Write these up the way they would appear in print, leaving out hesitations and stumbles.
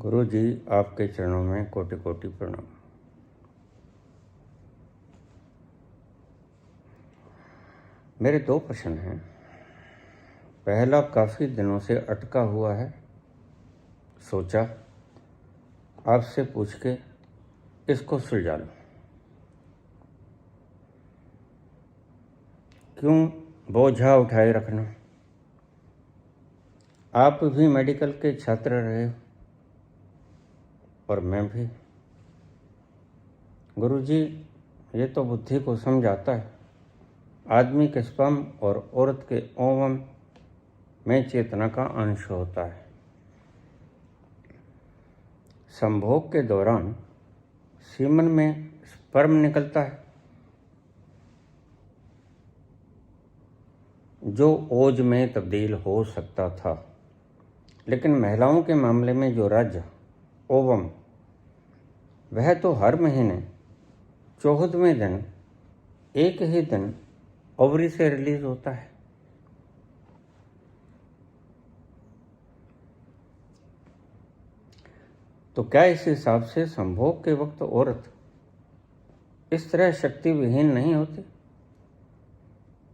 गुरु जी, आपके चरणों में कोटि कोटि प्रणाम। मेरे दो प्रश्न हैं। पहला काफ़ी दिनों से अटका हुआ है, सोचा आपसे पूछ के इसको सुलझा लूं। क्यों बोझा उठाए रखना? आप भी मेडिकल के छात्र रहे हो और मैं भी। गुरुजी, ये तो बुद्धि को समझाता है। आदमी के स्पर्म और औरत के ओवम में चेतना का अंश होता है। संभोग के दौरान सीमन में स्पर्म निकलता है जो ओज में तब्दील हो सकता था, लेकिन महिलाओं के मामले में जो राज्य ओवम, वह तो हर महीने 14वें दिन एक ही दिन ओवरी से रिलीज होता है। तो क्या इस हिसाब से संभोग के वक्त औरत इस तरह शक्ति विहीन नहीं होती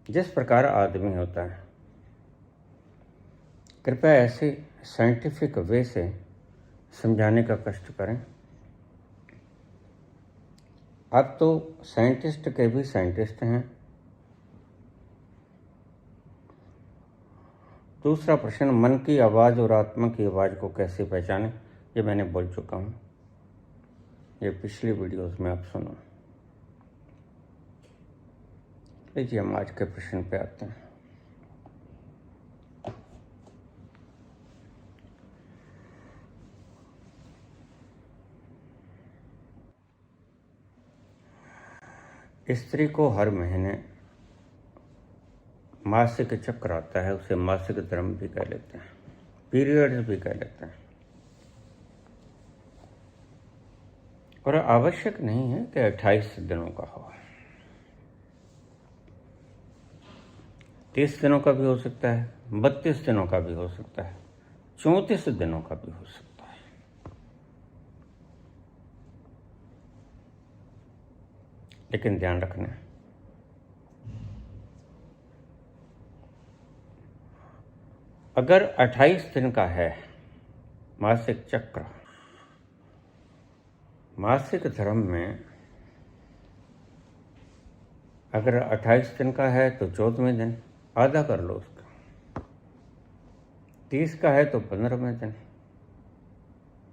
जिस प्रकार आदमी होता है? कृपया ऐसे साइंटिफिक वे से समझाने का कष्ट करें। आप तो साइंटिस्ट के भी साइंटिस्ट हैं। दूसरा प्रश्न, मन की आवाज़ और आत्मा की आवाज़ को कैसे पहचानें? ये मैंने बोल चुका हूँ, ये पिछली वीडियोस में आप सुनो। लीजिए, हम आज के प्रश्न पे आते हैं। स्त्री को हर महीने मासिक चक्र आता है, उसे मासिक धर्म भी कह लेते हैं, पीरियड्स भी कह लेते हैं। और आवश्यक नहीं है कि 28 दिनों का हो, 30 दिनों का भी हो सकता है, 32 दिनों का भी हो सकता है, 34 दिनों का भी हो सकता है। लेकिन ध्यान रखना, अगर 28 दिन का है मासिक चक्र, मासिक धर्म में अगर 28 दिन का है तो 14वें दिन आधा कर लो उसका, 30 का है तो 15वें दिन,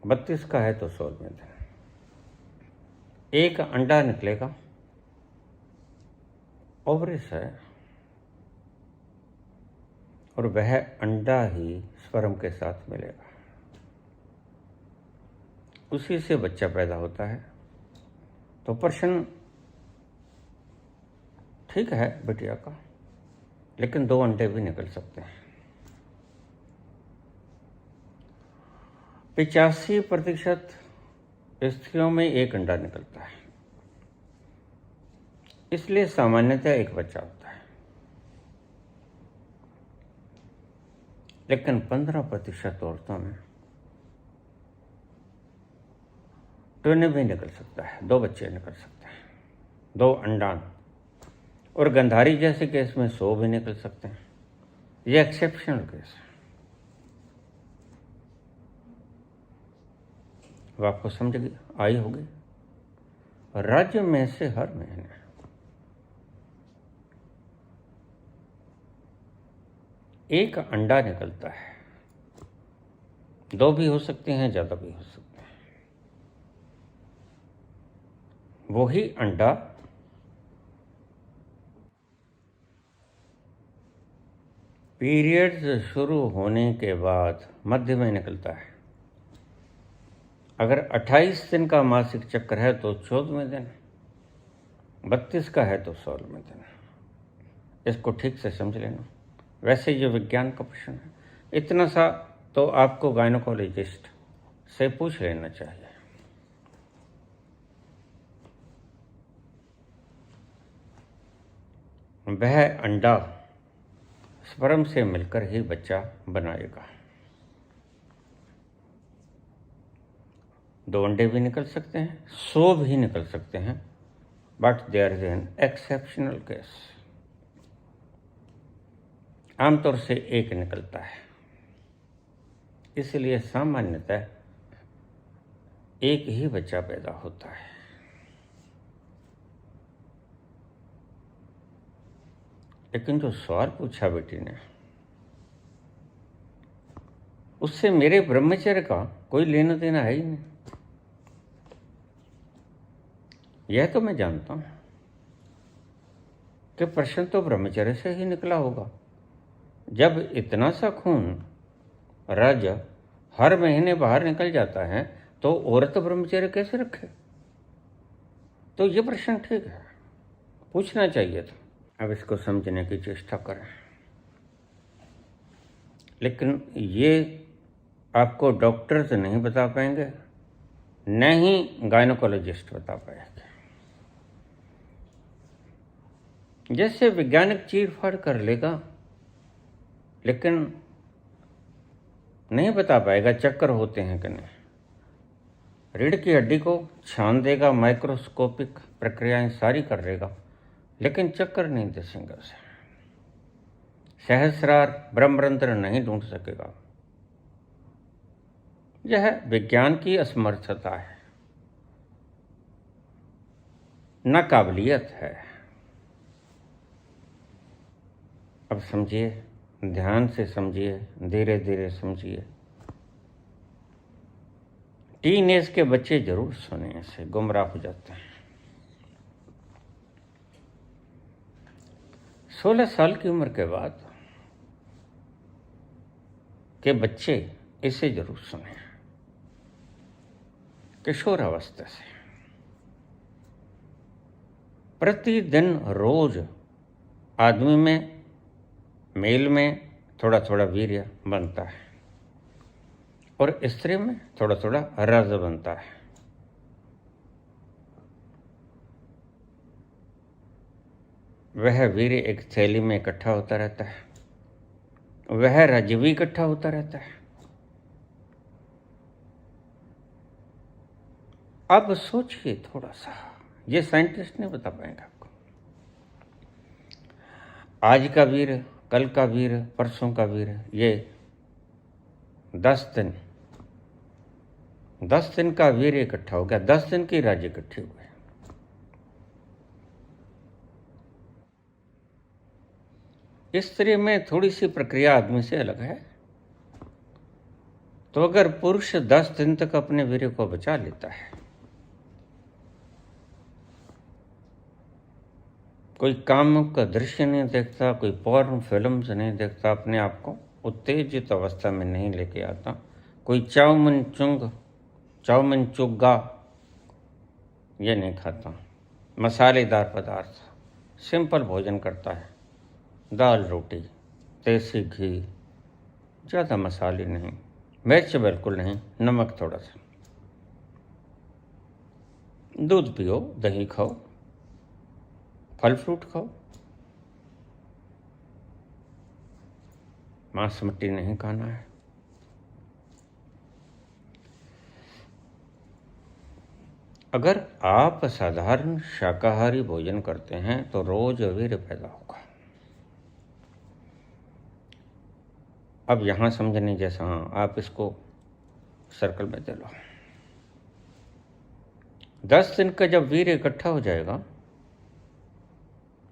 32 का है तो 16वें दिन। एक अंडा निकलेगा, ओवरिस है, और वह अंडा ही स्पर्म के साथ मिलेगा, उसी से बच्चा पैदा होता है। तो प्रश्न ठीक है बिटिया का, लेकिन 2 अंडे भी निकल सकते हैं। 85% स्त्रियों में एक अंडा निकलता है, इसलिए सामान्यतः एक बच्चा होता है। लेकिन 15% औरतों में ट्विन भी निकल सकता है, 2 बच्चे निकल सकते हैं, 2 अंडान। और गंधारी जैसे केस में 100 भी निकल सकते हैं। ये एक्सेप्शनल केस है। अब आपको समझ आई होगी। राज्य में से हर महीने एक अंडा निकलता है, 2 भी हो सकते हैं, ज़्यादा भी हो सकते हैं। वही अंडा पीरियड्स शुरू होने के बाद मध्य में निकलता है। अगर 28 दिन का मासिक चक्र है तो 14वें दिन, 32 का है तो 16वें दिन। इसको ठीक से समझ लेना। वैसे ये विज्ञान का प्रश्न है, इतना सा तो आपको गायनोकोलॉजिस्ट से पूछ लेना चाहिए। वह अंडा स्पर्म से मिलकर ही बच्चा बनाएगा। 2 अंडे भी निकल सकते हैं, 100 भी निकल सकते हैं, but there is an exceptional case. आमतौर से 1 निकलता है, इसलिए सामान्यतः 1 ही बच्चा पैदा होता है। लेकिन जो सवाल पूछा बेटी ने, उससे मेरे ब्रह्मचर्य का कोई लेना देना है ही नहीं। यह तो मैं जानता हूं कि प्रश्न तो ब्रह्मचर्य से ही निकला होगा। जब इतना सा खून रज हर महीने बाहर निकल जाता है तो औरत ब्रह्मचर्य कैसे रखे? तो ये प्रश्न ठीक है, पूछना चाहिए था। अब इसको समझने की चेष्टा करें। लेकिन ये आपको डॉक्टर्स नहीं बता पाएंगे, न ही गायनोकोलॉजिस्ट बता पाएंगे। जैसे वैज्ञानिक चीर-फाड़ कर लेगा, लेकिन नहीं बता पाएगा चक्कर होते हैं कि नहीं। रीढ़ की हड्डी को छान देगा, माइक्रोस्कोपिक प्रक्रियाएं सारी कर लेगा, लेकिन चक्कर नहीं दिखेंगे उसे। सहस्रार ब्रह्मरंध्र नहीं ढूंढ सकेगा। यह विज्ञान की असमर्थता है, नाकाबिलियत है। अब समझिए, ध्यान से समझिए, धीरे धीरे समझिए। टीनेज के बच्चे जरूर सुने से गुमराह हो जाते हैं। 16 साल की उम्र के बाद के बच्चे इसे जरूर सुने। किशोर अवस्था से प्रतिदिन रोज आदमी में, मेल में थोड़ा थोड़ा वीर्य बनता है और स्त्री में थोड़ा थोड़ा रज बनता है। वह वीर्य एक थैली में इकट्ठा होता रहता है, वह रज भी इकट्ठा होता रहता है। अब सोचिए थोड़ा सा, ये साइंटिस्ट नहीं बता पाएंगे आपको। आज का वीर, कल का वीर, परसों का वीर, ये 10 दिन का वीर इकट्ठा हो गया, 10 दिन की रज इकट्ठी हुई। स्त्री में थोड़ी सी प्रक्रिया आदमी से अलग है। तो अगर पुरुष 10 दिन तक अपने वीर्य को बचा लेता है, कोई काम का दृश्य नहीं देखता, कोई पॉर्न फिल्म्स नहीं देखता, अपने आप को उत्तेजित अवस्था में नहीं लेके आता, कोई चाउमीन चुग्गा ये नहीं खाता, मसालेदार पदार्थ, सिंपल भोजन करता है, दाल रोटी, देसी घी, ज़्यादा मसाले नहीं, मिर्च बिल्कुल नहीं, नमक थोड़ा सा, दूध पियो, दही खाओ, फल फ्रूट खाओ, मांस मट्टी नहीं खाना है। अगर आप साधारण शाकाहारी भोजन करते हैं तो रोज वीर्य पैदा होगा। अब यहां समझने जैसा, हाँ, आप इसको सर्कल में दे लो। 10 दिन का जब वीर्य इकट्ठा हो जाएगा,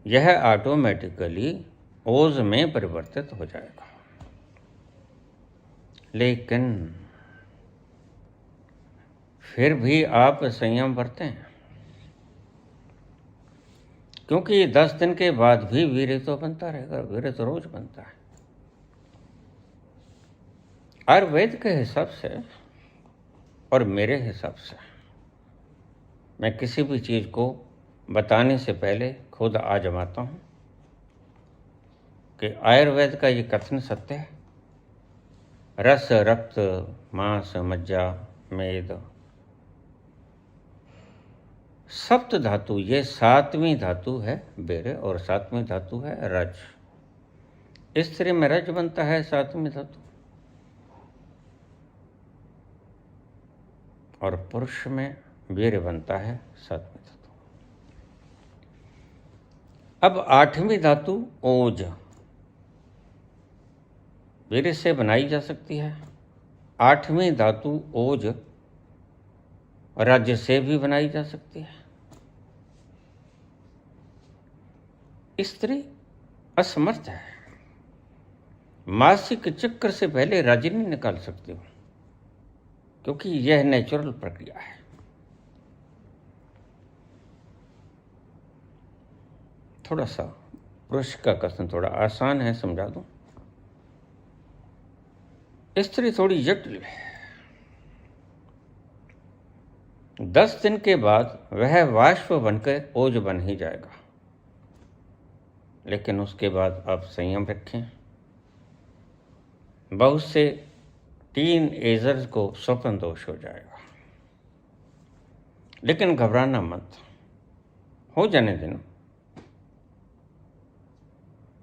यह ऑटोमेटिकली ओज में परिवर्तित हो जाएगा। लेकिन फिर भी आप संयम बरतें, क्योंकि 10 दिन के बाद भी वीर्य तो बनता रहेगा, वीर्य तो रोज बनता है। आयुर्वेद के हिसाब से और मेरे हिसाब से, मैं किसी भी चीज को बताने से पहले खुद आजमाता हूं कि आयुर्वेद का ये कथन सत्य है। रस, रक्त, मांस, मज्जा, मेद, सप्त धातु, ये 7वीं धातु है वीर्य और 7वीं धातु है रज। स्त्री में रज बनता है 7वीं धातु, और पुरुष में वीर्य बनता है 7वीं धातु। अब 8वीं धातु ओज वीर्य से बनाई जा सकती है। 8वीं धातु ओज राज्य से भी बनाई जा सकती है। स्त्री असमर्थ है, मासिक चक्र से पहले राज्य नहीं निकाल सकती हो, क्योंकि यह नेचुरल प्रक्रिया है। थोड़ा सा पुरुष का कथन थोड़ा आसान है, समझा दूं। स्त्री थोड़ी जटिल है। 10 दिन के बाद वह वाष्प बनकर ओज बन ही जाएगा, लेकिन उसके बाद आप संयम रखें। बहुत से टीन एजर्स को स्वप्न दोष हो जाएगा, लेकिन घबराना मत, हो जाने देना।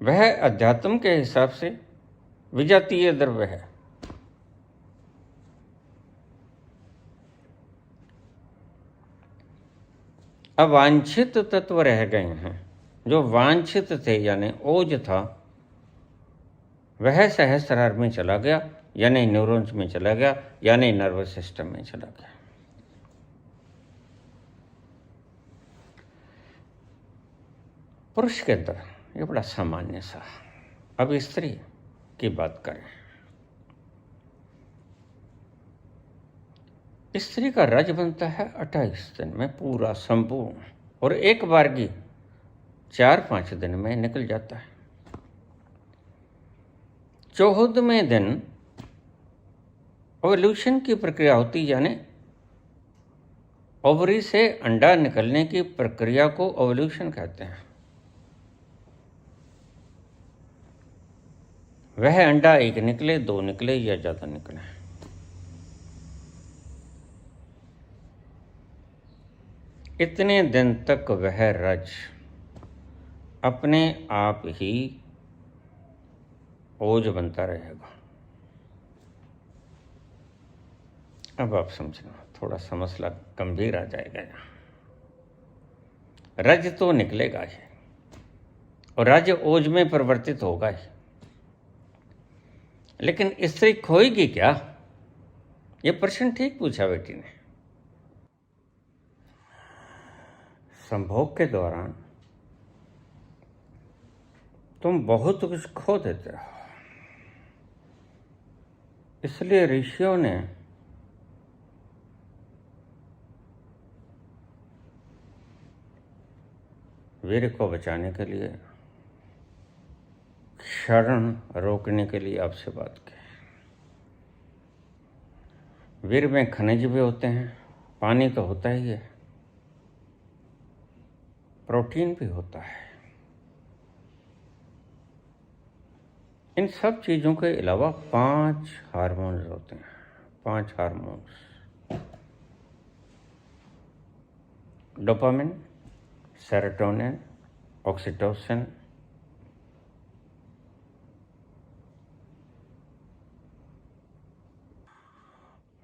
वह अध्यात्म के हिसाब से विजातीय द्रव्य है। अवांछित तत्व रह गए हैं। जो वांछित थे यानी ओज था, वह सहस्रार में चला गया, यानी न्यूरॉन्स में चला गया, यानी नर्वस सिस्टम में चला गया। पुरुष के अंदर ये बड़ा सामान्य सा। अब स्त्री की बात करें। स्त्री का रज बनता है 28 दिन में पूरा संपूर्ण, और एक बारगी 4-5 दिन में निकल जाता है। 14वें दिन ओवल्यूशन की प्रक्रिया होती, यानी ओवरी से अंडा निकलने की प्रक्रिया को ओवल्यूशन कहते हैं। वह अंडा 1 निकले, 2 निकले या ज्यादा निकले, इतने दिन तक वह रज अपने आप ही ओज बनता रहेगा। अब आप समझना, थोड़ा सा मसला गंभीर आ जाएगा यहाँ। रज तो निकलेगा ही, और रज ओज में परिवर्तित होगा ही, लेकिन स्त्री खोएगी क्या? ये प्रश्न ठीक पूछा बेटी ने। संभोग के दौरान तुम बहुत कुछ खो देते हो, इसलिए ऋषियों ने वीर को बचाने के लिए, क्षरण रोकने के लिए आपसे बात की। वीर में खनिज भी होते हैं, पानी तो होता ही है, प्रोटीन भी होता है। इन सब चीज़ों के अलावा 5 हार्मोन्स होते हैं। 5 hormones: dopamine, serotonin, oxytocin,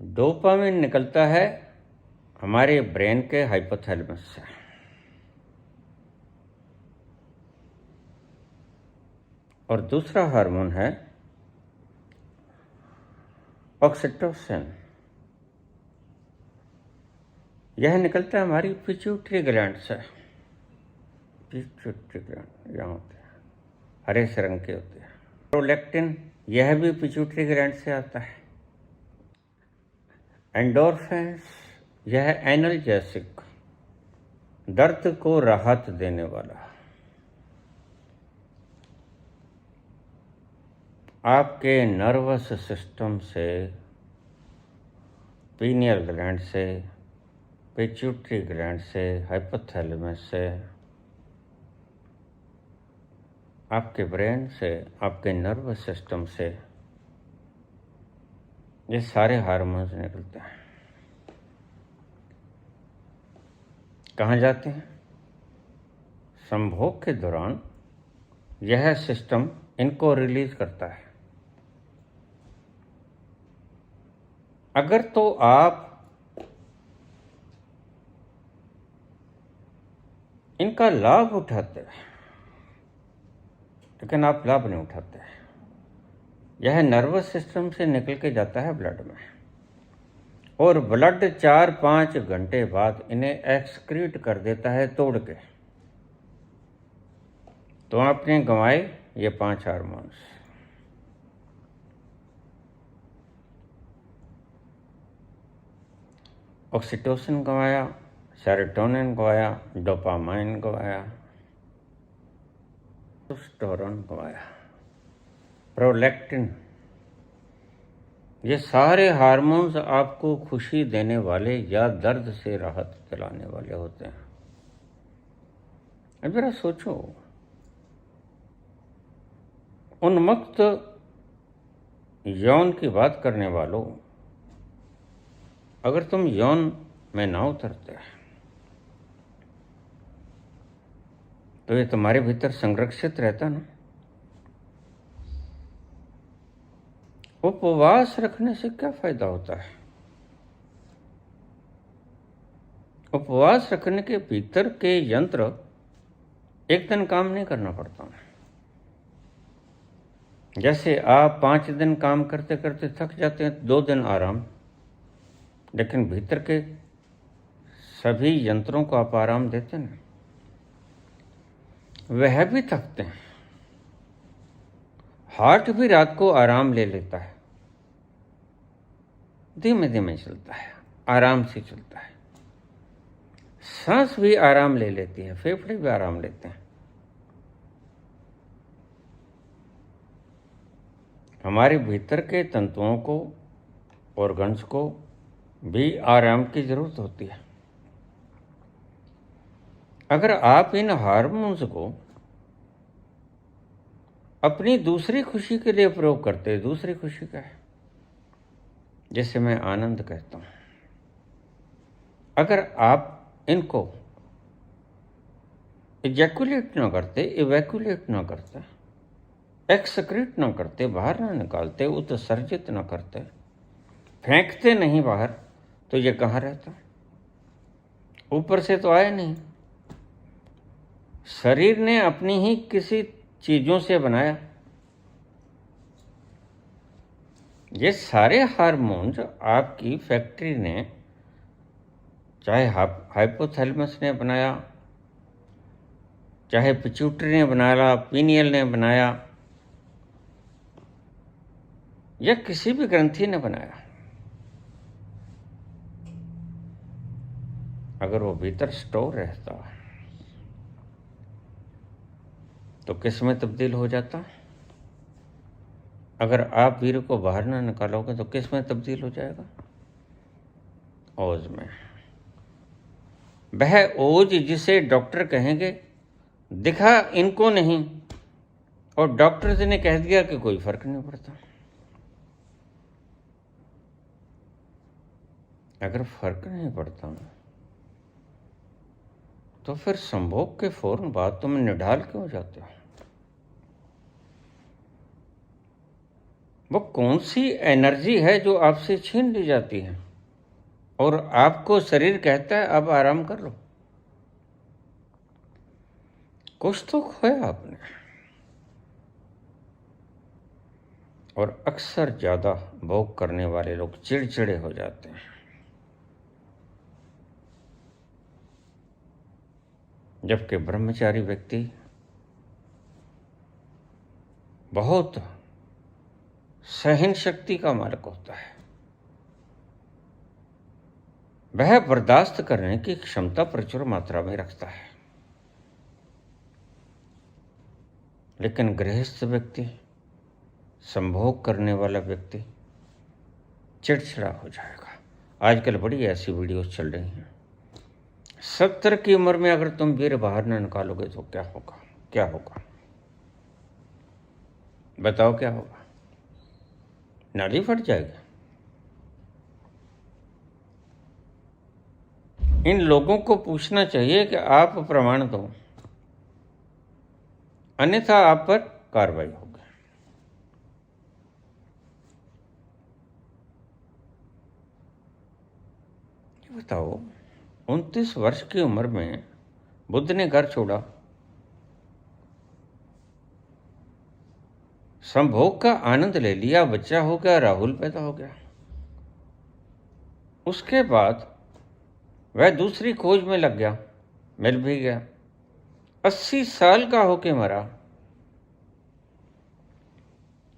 dopamine निकलता है हमारे ब्रेन के हाइपोथैलेमस से, और दूसरा हार्मोन है ऑक्सीटोसिन। यह निकलता है हमारी पिट्यूटरी ग्लैंड से। पिट्यूटरी ग्लैंड यहाँ होते हैं, हरे से रंग के होते हैं। प्रोलैक्टिन, यह भी पिट्यूटरी ग्लैंड से आता है। एंडोर्फिन्स, यह एनाल्जेसिक, दर्द को राहत देने वाला। आपके नर्वस सिस्टम से, पीनियल ग्लैंड से, पिट्यूटरी ग्लैंड से, हाइपोथैलेमस से, आपके ब्रेन से, आपके नर्वस सिस्टम से ये सारे हार्मोन्स निकलते हैं। कहाँ जाते हैं? संभोग के दौरान यह सिस्टम इनको रिलीज करता है। अगर तो आप इनका लाभ उठाते हैं, लेकिन आप लाभ नहीं उठाते। यह नर्वस सिस्टम से निकल के जाता है ब्लड में, और ब्लड 4-5 घंटे बाद इन्हें एक्सक्रीट कर देता है तोड़ के। तो आपने गंवाए ये 5 हार्मोन्स। ऑक्सीटोसिन गंवाया, सेरोटोनिन गंवाया, डोपामाइन गंवाया, टेस्टोस्टेरोन गंवाया, प्रोलैक्टिन। ये सारे हार्मोन्स आपको खुशी देने वाले या दर्द से राहत दिलाने वाले होते हैं। अब जरा सोचो, उन्मत्त यौन की बात करने वालों, अगर तुम यौन में ना उतरते तो ये तुम्हारे भीतर संरक्षित रहता ना। उपवास रखने से क्या फायदा होता है? उपवास रखने के भीतर के यंत्र एक दिन काम नहीं करना पड़ता। जैसे आप 5 दिन काम करते करते थक जाते हैं, 2 दिन आराम, लेकिन भीतर के सभी यंत्रों को आप आराम देते हैं, वह भी थकते हैं। हार्ट भी रात को आराम ले लेता है, धीमे धीमे चलता है, आराम से चलता है। सांस भी आराम ले लेती है, फेफड़े भी आराम लेते हैं। हमारे भीतर के तंतुओं को, ऑर्गन्स को भी आराम की जरूरत होती है। अगर आप इन हार्मोन्स को अपनी दूसरी खुशी के लिए प्रयोग करते, दूसरी खुशी का है जिसे मैं आनंद कहता हूं, अगर आप इनको इजैकुलेट ना करते, इवैकुलेट ना करते, एक्सक्रीट ना करते, बाहर ना निकालते, उत्सर्जित ना करते, फेंकते नहीं बाहर, तो ये कहाँ रहता? ऊपर से तो आया नहीं। शरीर ने अपनी ही किसी चीजों से बनाया। ये सारे हार्मोन्स आपकी फैक्ट्री ने, चाहे हाइपोथैलेमस ने बनाया, चाहे पिट्यूटरी ने बनाया, पीनियल ने बनाया, या किसी भी ग्रंथि ने बनाया, अगर वो भीतर स्टोर रहता तो किस में तब्दील हो जाता? अगर आप वीर को बाहर ना निकालोगे तो किस में तब्दील हो जाएगा? ओज में। वह ओज जिसे डॉक्टर कहेंगे दिखा इनको नहीं, और डॉक्टर ने कह दिया कि कोई फर्क नहीं पड़ता। अगर फर्क नहीं पड़ता तो फिर संभोग के फौरन बाद तुम निढाल क्यों जाते हो? वो कौन सी एनर्जी है जो आपसे छीन ली जाती है और आपको शरीर कहता है अब आराम कर लो? कुछ तो खोया आपने। और अक्सर ज्यादा भोग करने वाले लोग चिड़चिड़े हो जाते हैं। जबकि ब्रह्मचारी व्यक्ति बहुत सहन शक्ति का मालिक होता है। वह बर्दाश्त करने की क्षमता प्रचुर मात्रा में रखता है। लेकिन गृहस्थ व्यक्ति, संभोग करने वाला व्यक्ति चिड़चिड़ा हो जाएगा। आजकल बड़ी ऐसी वीडियोस चल रही हैं। 70 की उम्र में अगर तुम वीर बाहर न निकालोगे तो क्या होगा? क्या होगा बताओ? क्या होगा? नाली फट जाएगी। इन लोगों को पूछना चाहिए कि आप प्रमाण दो, अन्यथा आप पर कार्रवाई होगी। बताओ, 29 वर्ष की उम्र में बुद्ध ने घर छोड़ा, संभोग का आनंद ले लिया, बच्चा हो गया, राहुल पैदा हो गया। उसके बाद वह दूसरी खोज में लग गया, मिल भी गया। 80 साल का होके मरा,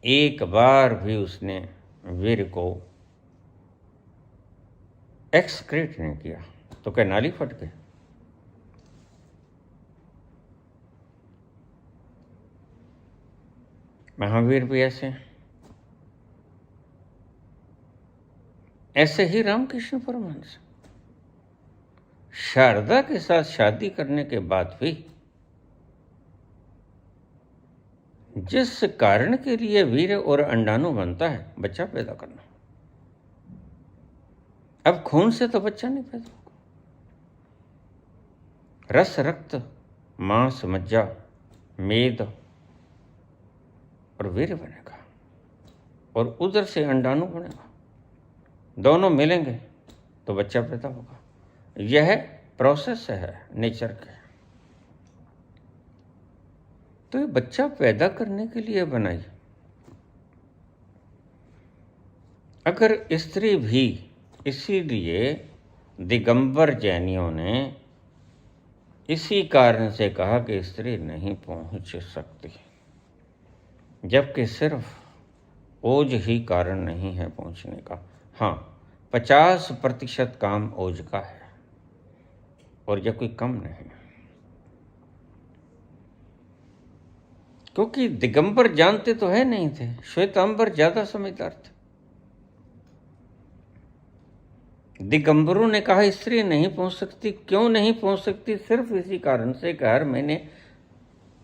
एक बार भी उसने वीर को एक्सक्रीट नहीं किया। तो क्या नाली फट गई? महावीर भी ऐसे ही रामकृष्ण परमहंस शारदा के साथ शादी करने के बाद भी जिस कारण के लिए वीर और अंडाणु बनता है, बच्चा पैदा करना, अब खून से तो बच्चा नहीं पैदा होगा। रस, रक्त, मांस, मज्जा, मेद और वीर बनेगा, और उधर से अंडाणु बनेगा। दोनों मिलेंगे तो बच्चा पैदा होगा। यह प्रोसेस है नेचर के। तो ये बच्चा पैदा करने के लिए बनाई। अगर स्त्री भी, इसीलिए दिगंबर जैनियों ने इसी कारण से कहा कि स्त्री नहीं पहुंच सकती, जबकि सिर्फ ओज ही कारण नहीं है पहुंचने का। हाँ, 50% काम ओज का है, और यह कोई कम नहीं। क्योंकि दिगंबर जानते तो है नहीं थे, श्वेतांबर ज्यादा समझदार थे। दिगंबरों ने कहा स्त्री नहीं पहुंच सकती। क्यों नहीं पहुंच सकती? सिर्फ इसी कारण से कि हर महीने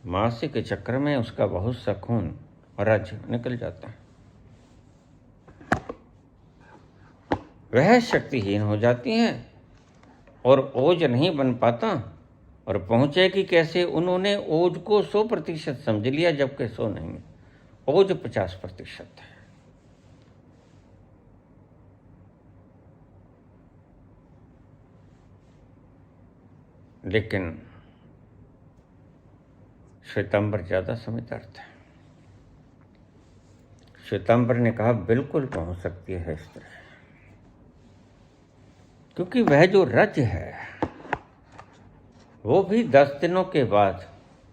मासिक चक्र में उसका बहुत सा खून रज निकल जाता है, वह शक्तिहीन हो जाती हैं और ओज नहीं बन पाता। और पहुंचेगी कैसे? उन्होंने ओज को 100% समझ लिया, जबकि 100 नहीं, ओज 50% है। लेकिन श्वेतांबर ज्यादा समझदार थे। श्वेतांबर ने कहा बिल्कुल पहुंच सकती है स्त्री, क्योंकि वह जो रज है वो भी 10 दिनों के बाद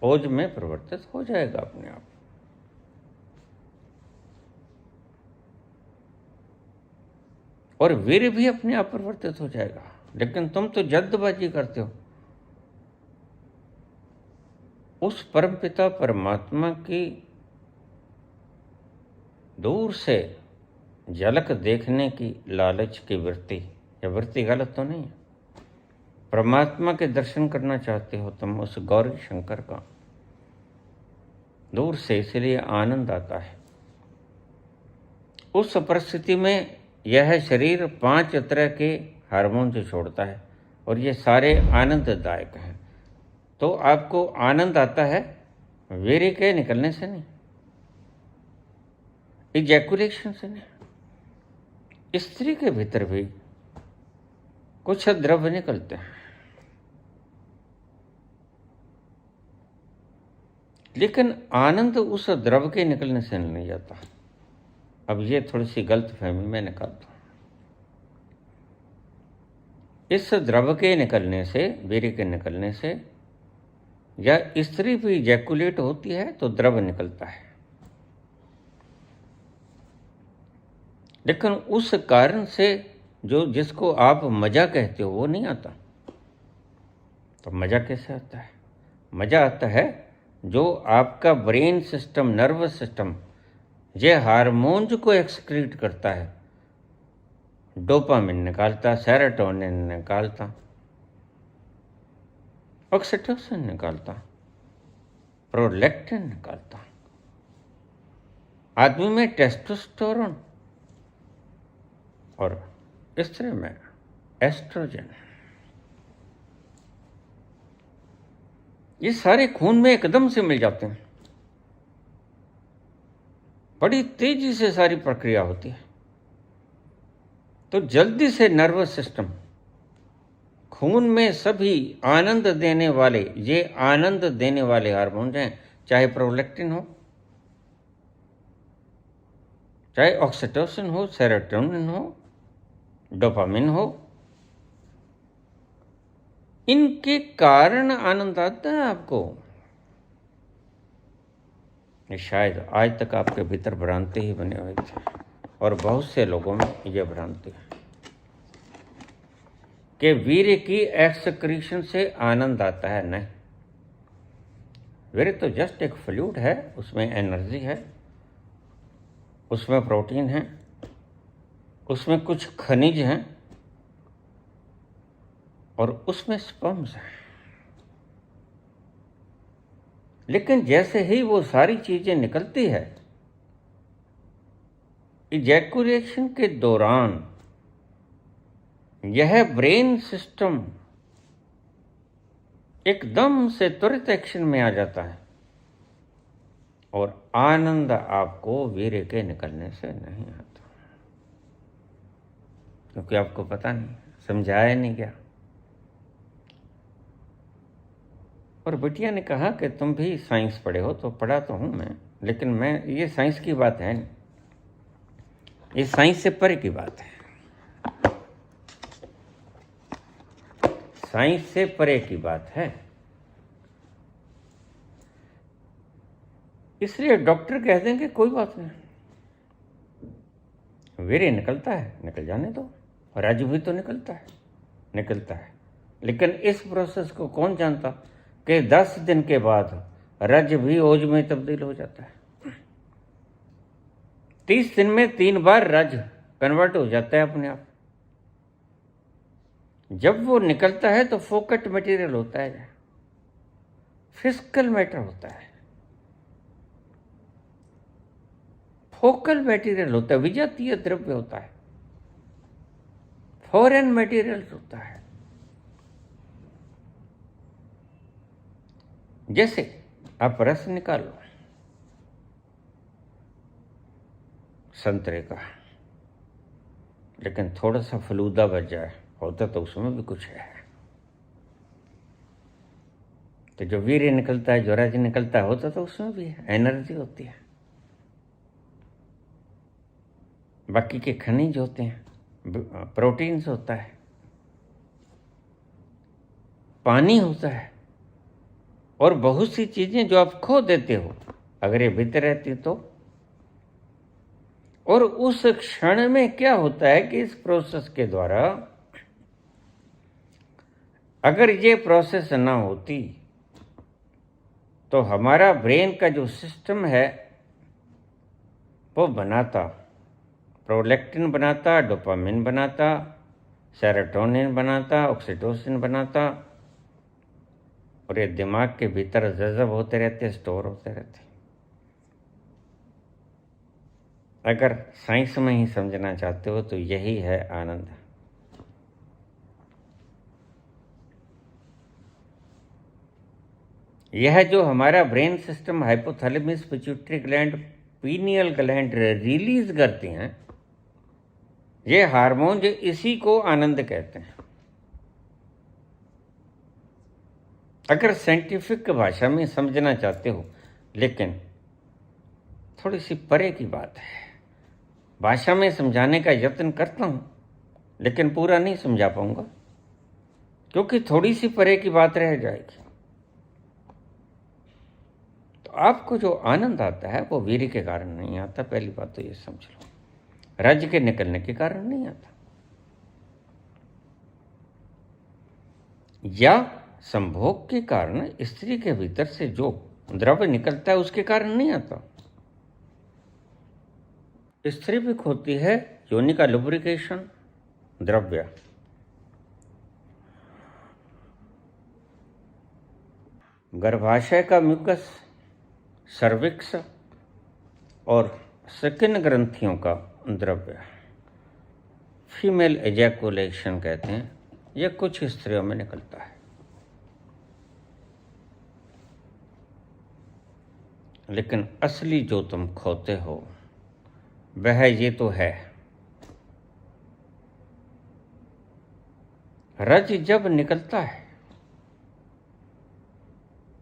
ओज में परिवर्तित हो जाएगा अपने आप। और वीर भी अपने आप परिवर्तित हो जाएगा। लेकिन तुम तो जल्दबाजी करते हो। उस परमपिता परमात्मा की दूर से झलक देखने की लालच की वृत्ति, यह वृत्ति गलत तो नहीं है। परमात्मा के दर्शन करना चाहते हो तुम, उस गौरी शंकर का, दूर से, इसलिए आनंद आता है। उस परिस्थिति में यह शरीर 5 तरह के हार्मोन छोड़ता है, और ये सारे आनंददायक हैं। तो आपको आनंद आता है वीर्य के निकलने से नहीं, इजैकुलेशन से नहीं। स्त्री के भीतर भी कुछ द्रव्य निकलते हैं, लेकिन आनंद उस द्रव के निकलने से नहीं जाता। अब ये थोड़ी सी गलतफहमी मैं निकालता हूं। इस द्रव के निकलने से, वीर्य के निकलने से, या स्त्री भी इजैकुलेट होती है तो द्रव निकलता है, लेकिन उस कारण से जो जिसको आप मजा कहते हो वो नहीं आता। तो मजा कैसे आता है? मजा आता है जो आपका ब्रेन सिस्टम, नर्वस सिस्टम, ये हार्मोन्स को एक्सक्रीट करता है, डोपामिन निकालता, सेरोटोनिन निकालता, ऑक्सीटोसिन निकालता, प्रोलैक्टिन निकालता, आदमी में टेस्टोस्टेरोन, और स्त्री में एस्ट्रोजन। ये सारे खून में एकदम से मिल जाते हैं, बड़ी तेजी से सारी प्रक्रिया होती है। तो जल्दी से नर्वस सिस्टम खून में सभी आनंद देने वाले, ये आनंद देने वाले हार्मोन हैं, चाहे प्रोलैक्टिन हो, चाहे ऑक्सीटोसिन हो, सेरोटोनिन हो, डोपामिन हो, इनके कारण आनंद आता है आपको। ये शायद आज तक आपके भीतर भ्रांति ही बने हुए थे, और बहुत से लोगों में ये भ्रांति है कि वीर्य की एक्सक्रीशन से आनंद आता है। नहीं, वीर्य तो जस्ट एक फ्लूइड है, उसमें एनर्जी है, उसमें प्रोटीन है, उसमें कुछ खनिज हैं, और उसमें स्पर्म्स हैं। लेकिन जैसे ही वो सारी चीजें निकलती है, इजैकुलेशन के दौरान यह ब्रेन सिस्टम एकदम से त्वरित एक्शन में आ जाता है, और आनंद आपको वीर्य के निकलने से नहीं आता, क्योंकि आपको पता नहीं, समझाया नहीं गया। और बिटिया ने कहा कि तुम भी साइंस पढ़े हो। तो पढ़ा तो हूं मैं, लेकिन मैं, ये साइंस की बात है नहीं, ये साइंस से परे की बात है, साइंस से परे की बात है। इसलिए डॉक्टर कहते हैं कि कोई बात नहीं, वीर्य निकलता है, निकल जाने दो, रज भी तो निकलता है। लेकिन इस प्रोसेस को कौन जानता कि 10 दिन के बाद रज भी ओज में तब्दील हो जाता है। 30 दिन में 3 बार रज कन्वर्ट हो जाता है अपने आप। जब वो निकलता है तो फोकट मटेरियल होता है, फिजिकल मैटर होता है, फोकल मटेरियल होता है, विजातीय द्रव्य होता है, फॉरेन मटेरियल होता है। जैसे आप रस निकालो संतरे का, लेकिन थोड़ा सा फलूदा बच जाए, होता तो उसमें भी कुछ है। तो जो वीर्य निकलता है, जो रज निकलता है, होता तो उसमें भी है, एनर्जी होती है। बाकी के खनिज होते हैं, प्रोटीन्स होता है, पानी होता है, और बहुत सी चीजें जो आप खो देते हो अगर ये भीतर रहती तो। और उस क्षण में क्या होता है कि इस प्रोसेस के द्वारा, अगर ये प्रोसेस ना होती तो हमारा ब्रेन का जो सिस्टम है वो बनाता, प्रोलैक्टिन बनाता, डोपामिन बनाता, सेरोटोनिन बनाता, ऑक्सीटोसिन बनाता, और ये दिमाग के भीतर जज़ब होते रहते, स्टोर होते रहते। अगर साइंस में ही समझना चाहते हो तो यही है आनंद। यह जो हमारा brain system, hypothalamus, pituitary gland, pineal gland release करती हैं, ये हार्मोन, जो इसी को आनंद कहते हैं। अगर साइंटिफिक भाषा में समझना चाहते हो, लेकिन थोड़ी सी परे की बात है, भाषा में समझाने का यत्न करता हूं, लेकिन पूरा नहीं समझा पाऊंगा, क्योंकि थोड़ी सी परे की बात रह जाएगी। तो आपको जो आनंद आता है वो वीर्य के कारण नहीं आता, पहली बात तो ये समझ लो। रज के निकलने के कारण नहीं आता, या संभोग के कारण स्त्री के भीतर से जो द्रव्य निकलता है उसके कारण नहीं आता। स्त्री भी खोती है योनि का लुब्रिकेशन द्रव्य, गर्भाशय का म्यूकस, सर्विक्स और स्किन ग्रंथियों का द्रव्य, फीमेल एजैकुलेशन कहते हैं, यह कुछ स्त्रियों में निकलता है। लेकिन असली जो तुम खोते हो वह ये तो है, रज जब निकलता है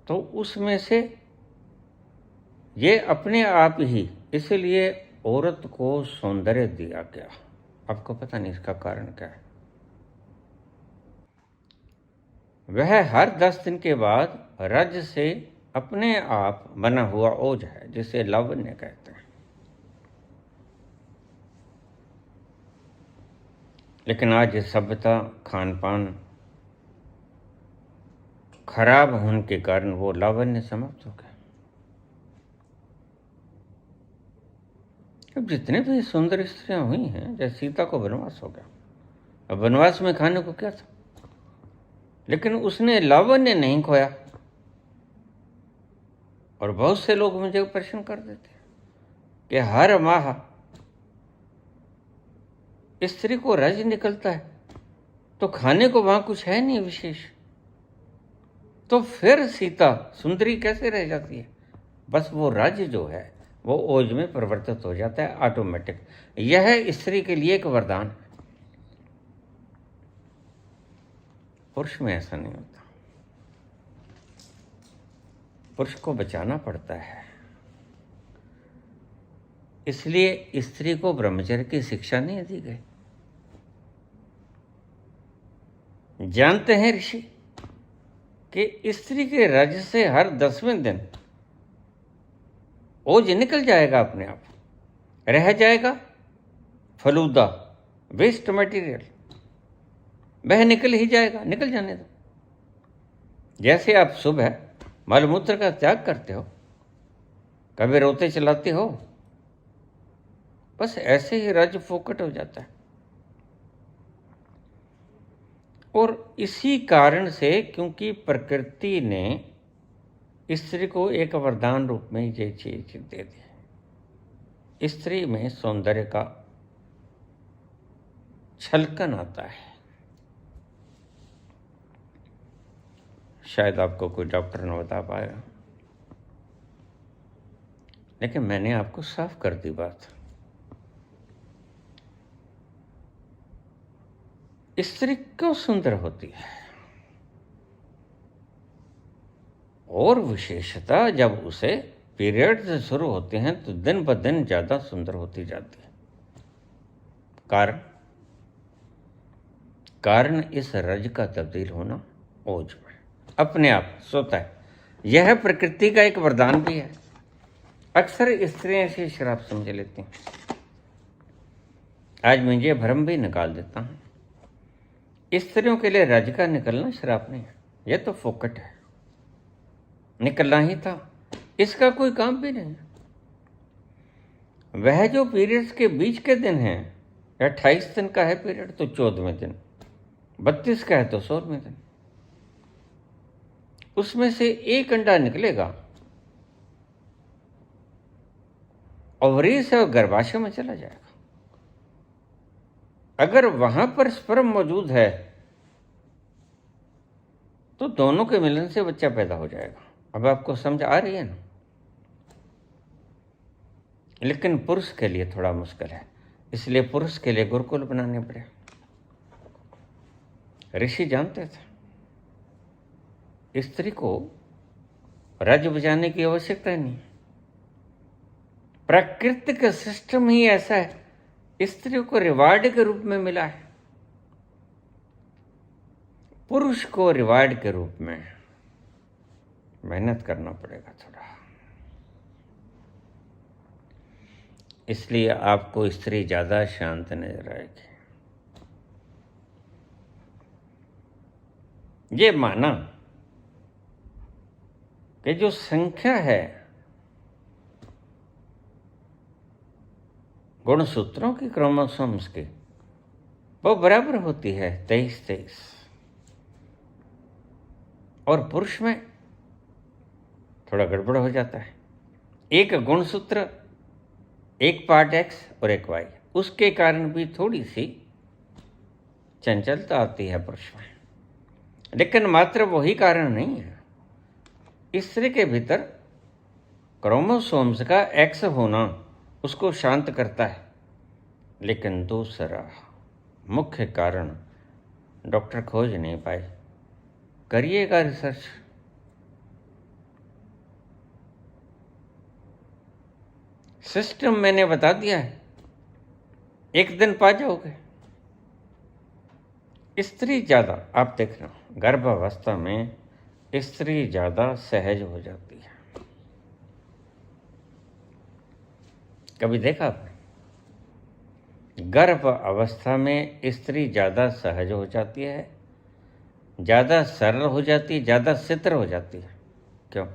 तो उसमें से ये अपने आप ही, इसलिए औरत को सौंदर्य दिया गया। आपको पता नहीं इसका कारण क्या है। वह हर 10 दिन के बाद रज से अपने आप बना हुआ ओज है, जिसे लावण्य कहते हैं। लेकिन आज सभ्यता, खान पान खराब होने के कारण वो लावण्य समाप्त हो गया। अब जितने भी सुंदर स्त्रियां हुई हैं, जैसे सीता को वनवास हो गया, अब वनवास में खाने को क्या था, लेकिन उसने लावण्य नहीं खोया। और बहुत से लोग मुझे प्रश्न कर देते हैं कि हर माह स्त्री को रज निकलता है तो खाने को वहां कुछ है नहीं विशेष, तो फिर सीता सुंदरी कैसे रह जाती है? बस वो रज जो है वो ओज में परिवर्तित हो जाता है ऑटोमेटिक। यह स्त्री के लिए एक वरदान है। पुरुष में ऐसा नहीं होता। पुरुष को बचाना पड़ता है। इसलिए स्त्री को ब्रह्मचर्य की शिक्षा नहीं दी गई। जानते हैं ऋषि कि स्त्री के रज से हर 10वें दिन ओज निकल जाएगा, अपने आप रह जाएगा फलूदा, वेस्ट मटेरियल, वह निकल ही जाएगा। निकल जाने दो। जैसे आप सुबह मलमूत्र का त्याग करते हो, कभी रोते चलाते हो, बस ऐसे ही रज फोकट हो जाता है। और इसी कारण से, क्योंकि प्रकृति ने स्त्री को एक वरदान रूप में ये चीज दे दी, स्त्री में सौंदर्य का छलकन आता है। शायद आपको कोई डॉक्टर न बता पाएगा, लेकिन मैंने आपको साफ कर दी बात। स्त्री क्यों सुंदर होती है? और विशेषता जब उसे पीरियड से शुरू होते हैं तो दिन ब दिन ज्यादा सुंदर होती जाती है। कारण इस रज का तब्दील होना ओज में अपने आप सोता है। यह प्रकृति का एक वरदान भी है। अक्सर स्त्रियां इसे श्राप समझ लेती हैं। आज मैं ये भ्रम भी निकाल देता हूं, स्त्रियों के लिए रज का निकलना श्राप नहीं है, यह तो फोकट है, निकलना ही था, इसका कोई काम भी नहीं। वह जो पीरियड्स के बीच के दिन है, 28 दिन का है पीरियड तो 14वें दिन, 32 का है तो 16वें दिन, उसमें से एक अंडा निकलेगा, ओवरी से गर्भाशय में चला जाएगा। अगर वहां पर स्पर्म मौजूद है तो दोनों के मिलन से बच्चा पैदा हो जाएगा। अब आपको समझ आ रही है ना? लेकिन पुरुष के लिए थोड़ा मुश्किल है, इसलिए पुरुष के लिए गुरुकुल बनाने पड़े। ऋषि जानते थे स्त्री को रज बजाने की आवश्यकता नहीं, प्राकृतिक सिस्टम ही ऐसा है, स्त्री को रिवार्ड के रूप में मिला है। पुरुष को रिवार्ड के रूप में मेहनत करना पड़ेगा थोड़ा। इसलिए आपको स्त्री ज्यादा शांत नजर आएगी। ये माना कि जो संख्या है गुणसूत्रों की, क्रोमोसोम्स की, वो बराबर होती है 23-23, और पुरुष में थोड़ा गड़बड़ हो जाता है। एक गुणसूत्र, एक पार्ट एक्स और एक वाई, उसके कारण भी थोड़ी सी चंचलता आती है पुरुष में, लेकिन मात्र वही कारण नहीं है। स्त्री के भीतर क्रोमोसोम्स का एक्स होना उसको शांत करता है, लेकिन दूसरा मुख्य कारण डॉक्टर खोज नहीं पाए। करिएगा रिसर्च। सिस्टम मैंने बता दिया है, एक दिन पा जाओगे। स्त्री ज़्यादा, आप देखना, गर्भावस्था में स्त्री ज़्यादा सहज हो जाती है। कभी देखा आपने? गर्भ अवस्था में स्त्री ज़्यादा सहज हो जाती है, ज़्यादा सरल हो जाती है, ज़्यादा सित्र हो जाती है। क्यों?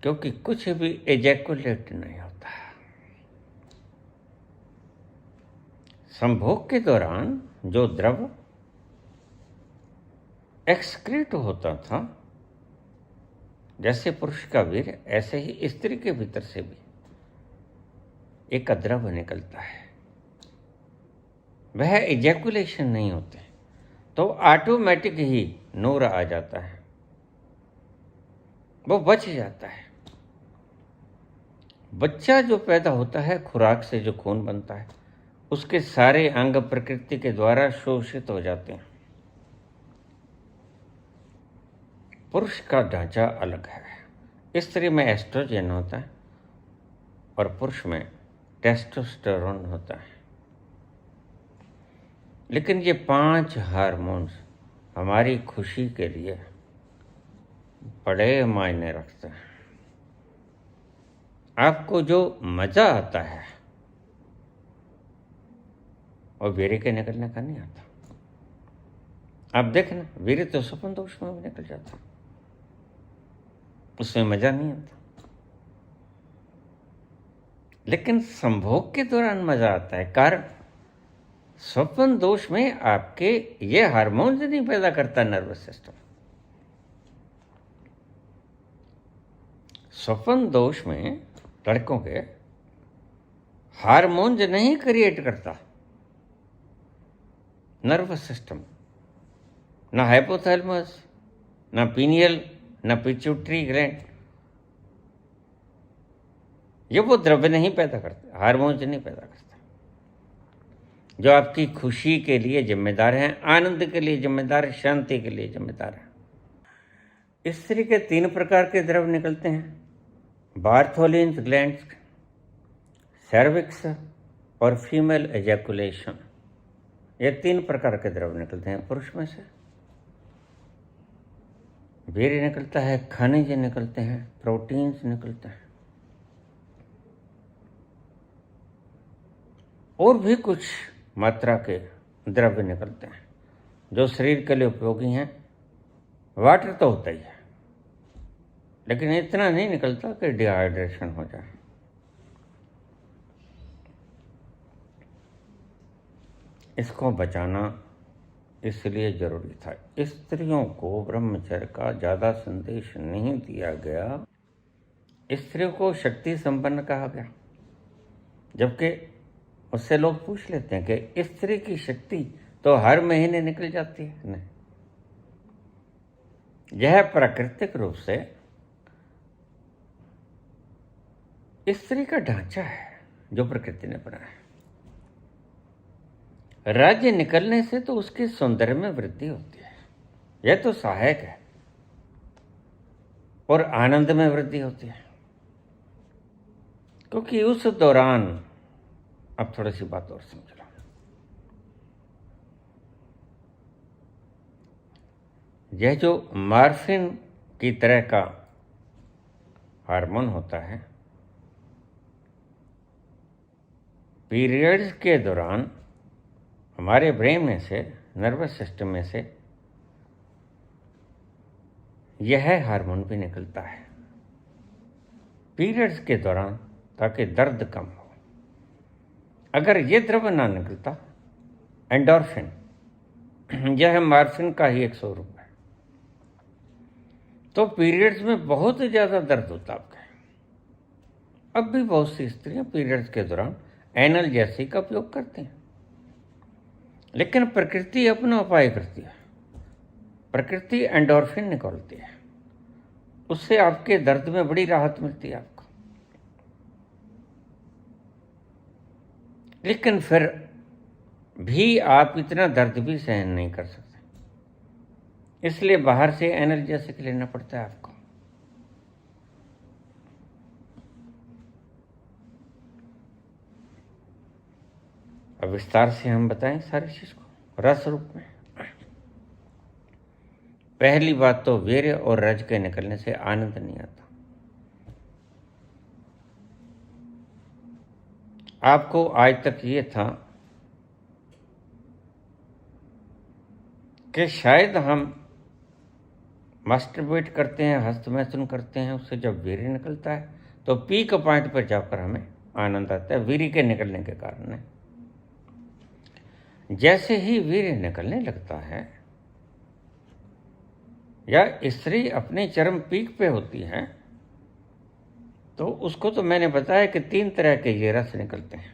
क्योंकि कुछ भी एजैकुलेट नहीं होता। संभोग के दौरान जो द्रव एक्सक्रीट होता था, जैसे पुरुष का वीर्य, ऐसे ही स्त्री के भीतर से भी एक द्रव निकलता है। वह एजैकुलेशन नहीं होते, तो ऑटोमेटिक ही नूर आ जाता है, वो बच जाता है। बच्चा जो पैदा होता है, खुराक से जो खून बनता है, उसके सारे अंग प्रकृति के द्वारा शोषित हो जाते हैं। पुरुष का ढांचा अलग है। स्त्री में एस्ट्रोजन होता है और पुरुष में टेस्टोस्टेरोन होता है। लेकिन ये 5 हार्मोन्स हमारी खुशी के लिए बड़े मायने रखते हैं। आपको जो मजा आता है और वीर्य के निकलने का नहीं आता। आप देखना, वीर्य तो स्वप्न दोष में भी निकल जाता, उसमें मजा नहीं आता। लेकिन संभोग के दौरान मजा आता है। कारण, स्वप्न दोष में आपके ये हार्मोन्स नहीं पैदा करता नर्वस सिस्टम। स्वप्न दोष में लड़कों के हार्मोन्स नहीं क्रिएट करता नर्वस सिस्टम, ना हाइपोथैलेमस, ना पीनियल, ना पिट्यूटरी ग्लैंड। ये वो द्रव्य नहीं पैदा करते, हार्मोन्स नहीं पैदा करता जो आपकी खुशी के लिए जिम्मेदार हैं, आनंद के लिए जिम्मेदार है, शांति के लिए जिम्मेदार है। स्त्री के 3 प्रकार के द्रव निकलते हैं, बार्थोलिन्स ग्लैंड्स, सर्विक्स और फीमेल एजैकुलेशन। ये 3 प्रकार के द्रव निकलते हैं पुरुष में से। वीर्य निकलता है, खनिज निकलते हैं, प्रोटीन्स निकलते हैं, और भी कुछ मात्रा के द्रव्य निकलते हैं जो शरीर के लिए उपयोगी हैं। वाटर तो होता ही है, लेकिन इतना नहीं निकलता कि डिहाइड्रेशन हो जाए। इसको बचाना इसलिए जरूरी था। स्त्रियों को ब्रह्मचर्य का ज़्यादा संदेश नहीं दिया गया, स्त्रियों को शक्ति संपन्न कहा गया। जबकि उससे लोग पूछ लेते हैं कि स्त्री की शक्ति तो हर महीने निकल जाती है। नहीं, यह प्राकृतिक रूप से स्त्री का ढांचा है जो प्रकृति ने बनाया है। राज्य निकलने से तो उसके सौंदर्य में वृद्धि होती है, यह तो सहायक है, और आनंद में वृद्धि होती है। क्योंकि उस दौरान, अब थोड़ी सी बात और समझ लो, यह जो मॉर्फिन की तरह का हार्मोन होता है, पीरियड्स के दौरान हमारे ब्रेन में से, नर्वस सिस्टम में से यह हार्मोन भी निकलता है पीरियड्स के दौरान, ताकि दर्द कम हो। अगर ये द्रव्य ना निकलता, एंडोर्फिन, यह मॉर्फिन का ही एक स्वरूप है, तो पीरियड्स में बहुत ज़्यादा दर्द होता आपका। अब भी बहुत सी स्त्रियां पीरियड्स के दौरान एनाल्जेसिक का उपयोग करती हैं, लेकिन प्रकृति अपना उपाय करती है। प्रकृति एंडोर्फिन निकालती है, उससे आपके दर्द में बड़ी राहत मिलती है आपको। लेकिन फिर भी आप इतना दर्द भी सहन नहीं कर सकते, इसलिए बाहर से एनर्जेसिक लेना पड़ता है आपको। अब विस्तार से हम बताएं सारी चीज को रस रूप में। पहली बात तो वीर्य और रज के निकलने से आनंद नहीं आता। आपको आज तक ये था कि शायद हम मास्टरबेट करते हैं, हस्तमैथुन करते हैं, उससे जब वीर्य निकलता है तो पीक पॉइंट पर जाकर हमें आनंद आता है, वीर्य के निकलने के कारण है। जैसे ही वीर्य निकलने लगता है या स्त्री अपने चरम पीक पे होती है तो उसको तो मैंने बताया कि 3 तरह के ये रस निकलते हैं।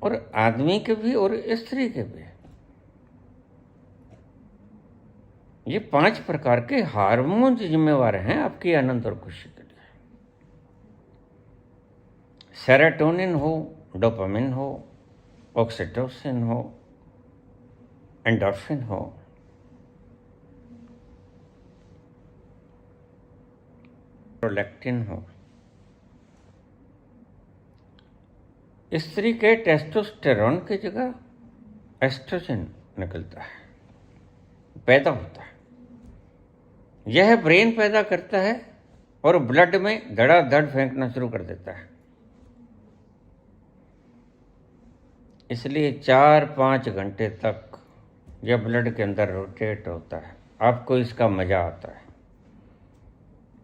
और आदमी के भी और स्त्री के भी ये 5 प्रकार के हार्मोन जिम्मेवार हैं आपकी आनंद और खुशी के लिए। सेरोटोनिन हो, डोपामिन हो, ऑक्सीटोसिन हो, एंडोर्फिन हो, प्रोलैक्टिन हो। स्त्री के टेस्टोस्टेरोन की जगह एस्ट्रोजन निकलता है, पैदा होता है। यह ब्रेन पैदा करता है और ब्लड में धड़ाधड़ फेंकना शुरू कर देता है। इसलिए 4-5 घंटे तक यह ब्लड के अंदर रोटेट होता है, आपको इसका मजा आता है,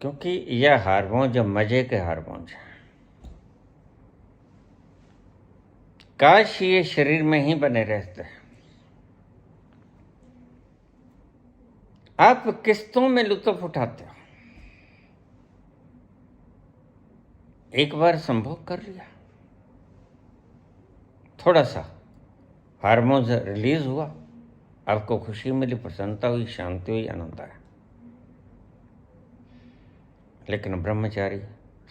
क्योंकि यह हार्मोन जो मजे के हार्मोन हैं। काश ये शरीर में ही बने रहते हैं। आप किस्तों में लुत्फ उठाते हो। एक बार संभोग कर लिया, थोड़ा सा हार्मोन रिलीज हुआ, आपको खुशी मिली, प्रसन्नता हुई, शांति हुई, आनंद आया। लेकिन ब्रह्मचारी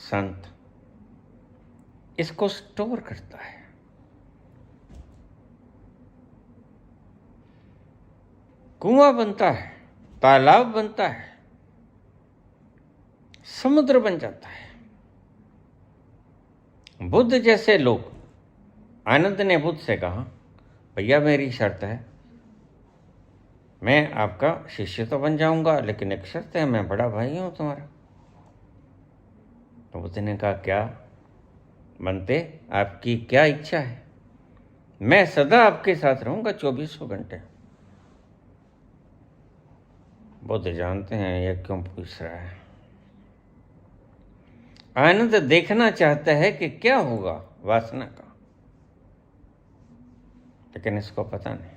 संत इसको स्टोर करता है। कुआं बनता है, तालाब बनता है, समुद्र बन जाता है। बुद्ध जैसे लोग, आनंद ने बुद्ध से कहा, भैया मेरी शर्त है, मैं आपका शिष्य तो बन जाऊंगा, लेकिन एक शर्त है, मैं बड़ा भाई हूं तुम्हारा। तो बुद्ध ने कहा, क्या बनते, आपकी क्या इच्छा है? मैं सदा आपके साथ रहूंगा 24 घंटे। बुद्ध जानते हैं ये क्यों पूछ रहा है। आनंद देखना चाहता है कि क्या होगा वासना का, लेकिन इसको पता नहीं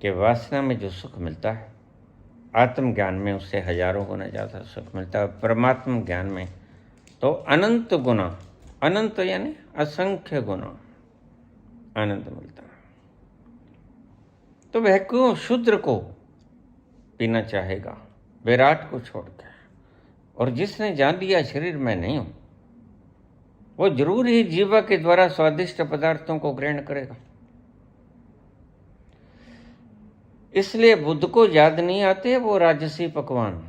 कि वासना में जो सुख मिलता है, आत्मज्ञान में उससे हजारों गुना ज़्यादा सुख मिलता है। परमात्मा ज्ञान में तो अनंत गुना, अनंत यानी असंख्य गुना आनंद मिलता है। तो वह क्यों शूद्र को पीना चाहेगा विराट को छोड़कर? और जिसने जान लिया शरीर में नहीं हूं, वो जरूर ही जीवा के द्वारा स्वादिष्ट पदार्थों को ग्रहण करेगा। इसलिए बुद्ध को याद नहीं आते वो राजसी पकवान,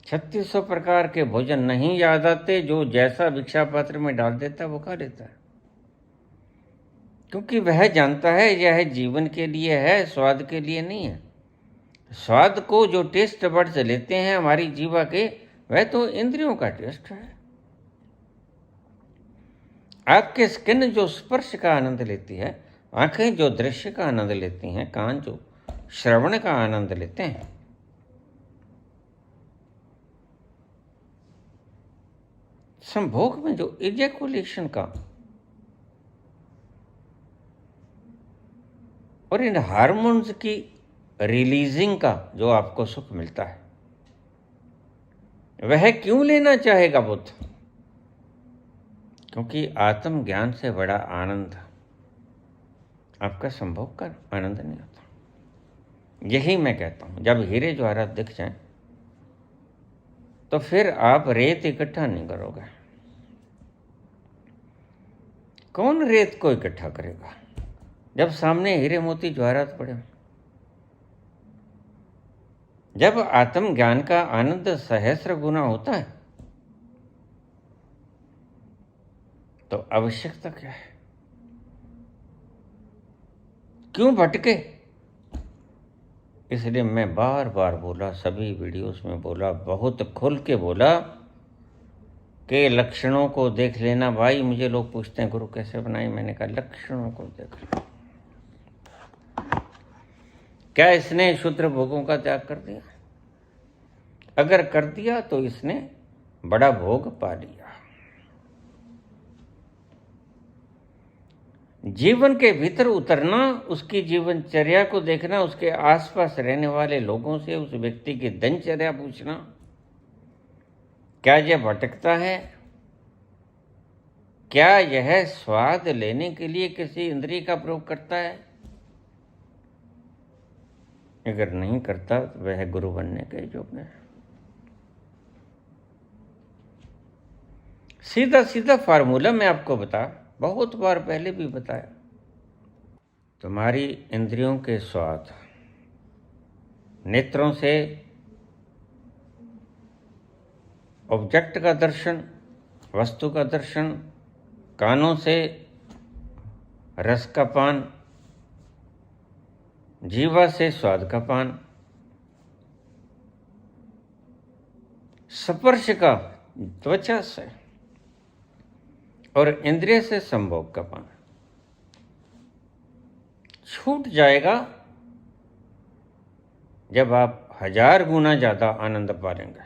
3600 प्रकार के भोजन नहीं याद आते। जो जैसा भिक्षा पात्र में डाल देता वो खा लेता है, क्योंकि वह जानता है यह जीवन के लिए है, स्वाद के लिए नहीं है। स्वाद को जो टेस्ट बड्स लेते हैं हमारी जीवा के, वह तो इंद्रियों का टेस्ट है। आपके स्किन जो स्पर्श का आनंद लेती है, आंखें जो दृश्य का आनंद लेती हैं, कान जो श्रवण का आनंद लेते हैं, संभोग में जो इजैकुलेशन का और इन हार्मोन्स की रिलीजिंग का जो आपको सुख मिलता है, वह क्यों लेना चाहेगा बुद्ध? क्योंकि आत्मज्ञान से बड़ा आनंद आपका संभोग का आनंद नहीं आता। यही मैं कहता हूं, जब हीरे जवाहरात दिख जाएं तो फिर आप रेत इकट्ठा नहीं करोगे। कौन रेत को इकट्ठा करेगा जब सामने हीरे मोती जवाहरात पड़े? जब आत्मज्ञान का आनंद सहस्र गुना होता है तो आवश्यकता क्या है? क्यों भटके? इसलिए मैं बार बार बोला, सभी वीडियोस में बोला, बहुत खुल के बोला कि लक्षणों को देख लेना भाई। मुझे लोग पूछते हैं गुरु कैसे बनाए, मैंने कहा लक्षणों को देख लो। क्या इसने क्षुद्र भोगों का त्याग कर दिया? अगर कर दिया तो इसने बड़ा भोग पा लिया। जीवन के भीतर उतरना, उसकी जीवनचर्या को देखना, उसके आसपास रहने वाले लोगों से उस व्यक्ति की दिनचर्या पूछना, क्या यह भटकता है? क्या यह स्वाद लेने के लिए किसी इंद्रिय का प्रयोग करता है? अगर नहीं करता तो वह गुरु बनने के योग्य है। सीधा सीधा फार्मूला मैं आपको बहुत बार पहले भी बताया। तुम्हारी इंद्रियों के स्वाद, नेत्रों से ऑब्जेक्ट का दर्शन, वस्तु का दर्शन, कानों से रस का पान, जीवा से स्वाद का पान, स्पर्श का त्वचा से और इंद्रिय से संभोग का पान छूट जाएगा जब आप 1000 गुना ज्यादा आनंद पालेंगे।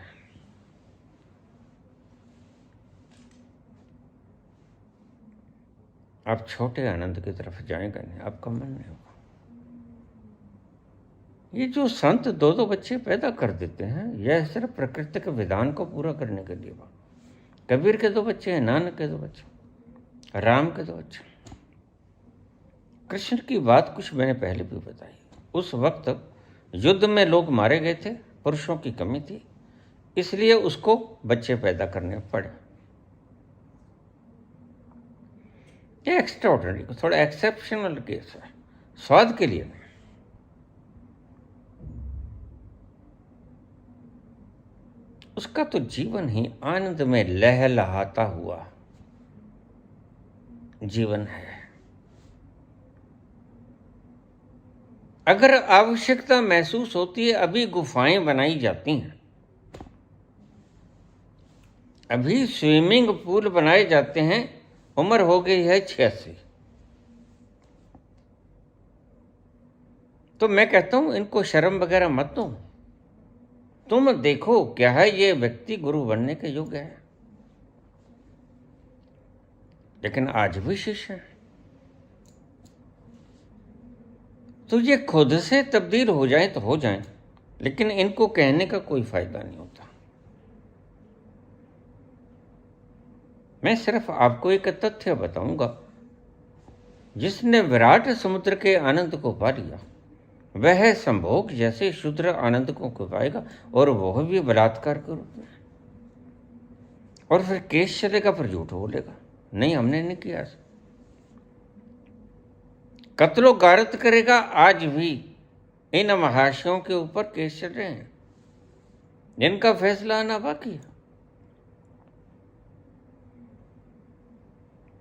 आप छोटे आनंद की तरफ जाएंगे नहीं, आपका मन नहीं होगा। ये जो संत 2-2 बच्चे पैदा कर देते हैं, यह सिर्फ प्रकृति के विधान को पूरा करने के लिए। कबीर के 2 बच्चे हैं, नानक के 2 बच्चे, राम के 2 बच्चे। कृष्ण की बात कुछ मैंने पहले भी बताई। उस वक्त युद्ध में लोग मारे गए थे, पुरुषों की कमी थी, इसलिए उसको बच्चे पैदा करने पड़े। ये एक्स्ट्राऑर्डिनरी, थोड़ा एक्सेप्शनल केस है, स्वाद के लिए नहीं। उसका तो जीवन ही आनंद में लहलहाता हुआ जीवन है। अगर आवश्यकता महसूस होती है, अभी गुफाएं बनाई जाती हैं, अभी स्विमिंग पूल बनाए जाते हैं, उम्र हो गई है 86। तो मैं कहता हूं इनको शर्म वगैरह मत दो। तुम देखो क्या है ये व्यक्ति गुरु बनने के योग्य है, लेकिन आज भी शिष्य है। तो ये खुद से तब्दील हो जाए तो हो जाए, लेकिन इनको कहने का कोई फायदा नहीं होता। मैं सिर्फ आपको एक तथ्य बताऊंगा, जिसने विराट समुद्र के आनंद को पा लिया वह संभोग जैसे क्षुद्र आनंद को पाएगा, और वह भी बलात्कार के रूप में। और फिर केस चलेगा, पर झूठ बोलेगा, नहीं हमने नहीं किया। कत्लो गारत करेगा। आज भी इन महाशयों के ऊपर केस चल रहे हैं, जिनका फैसला आना बाकी है।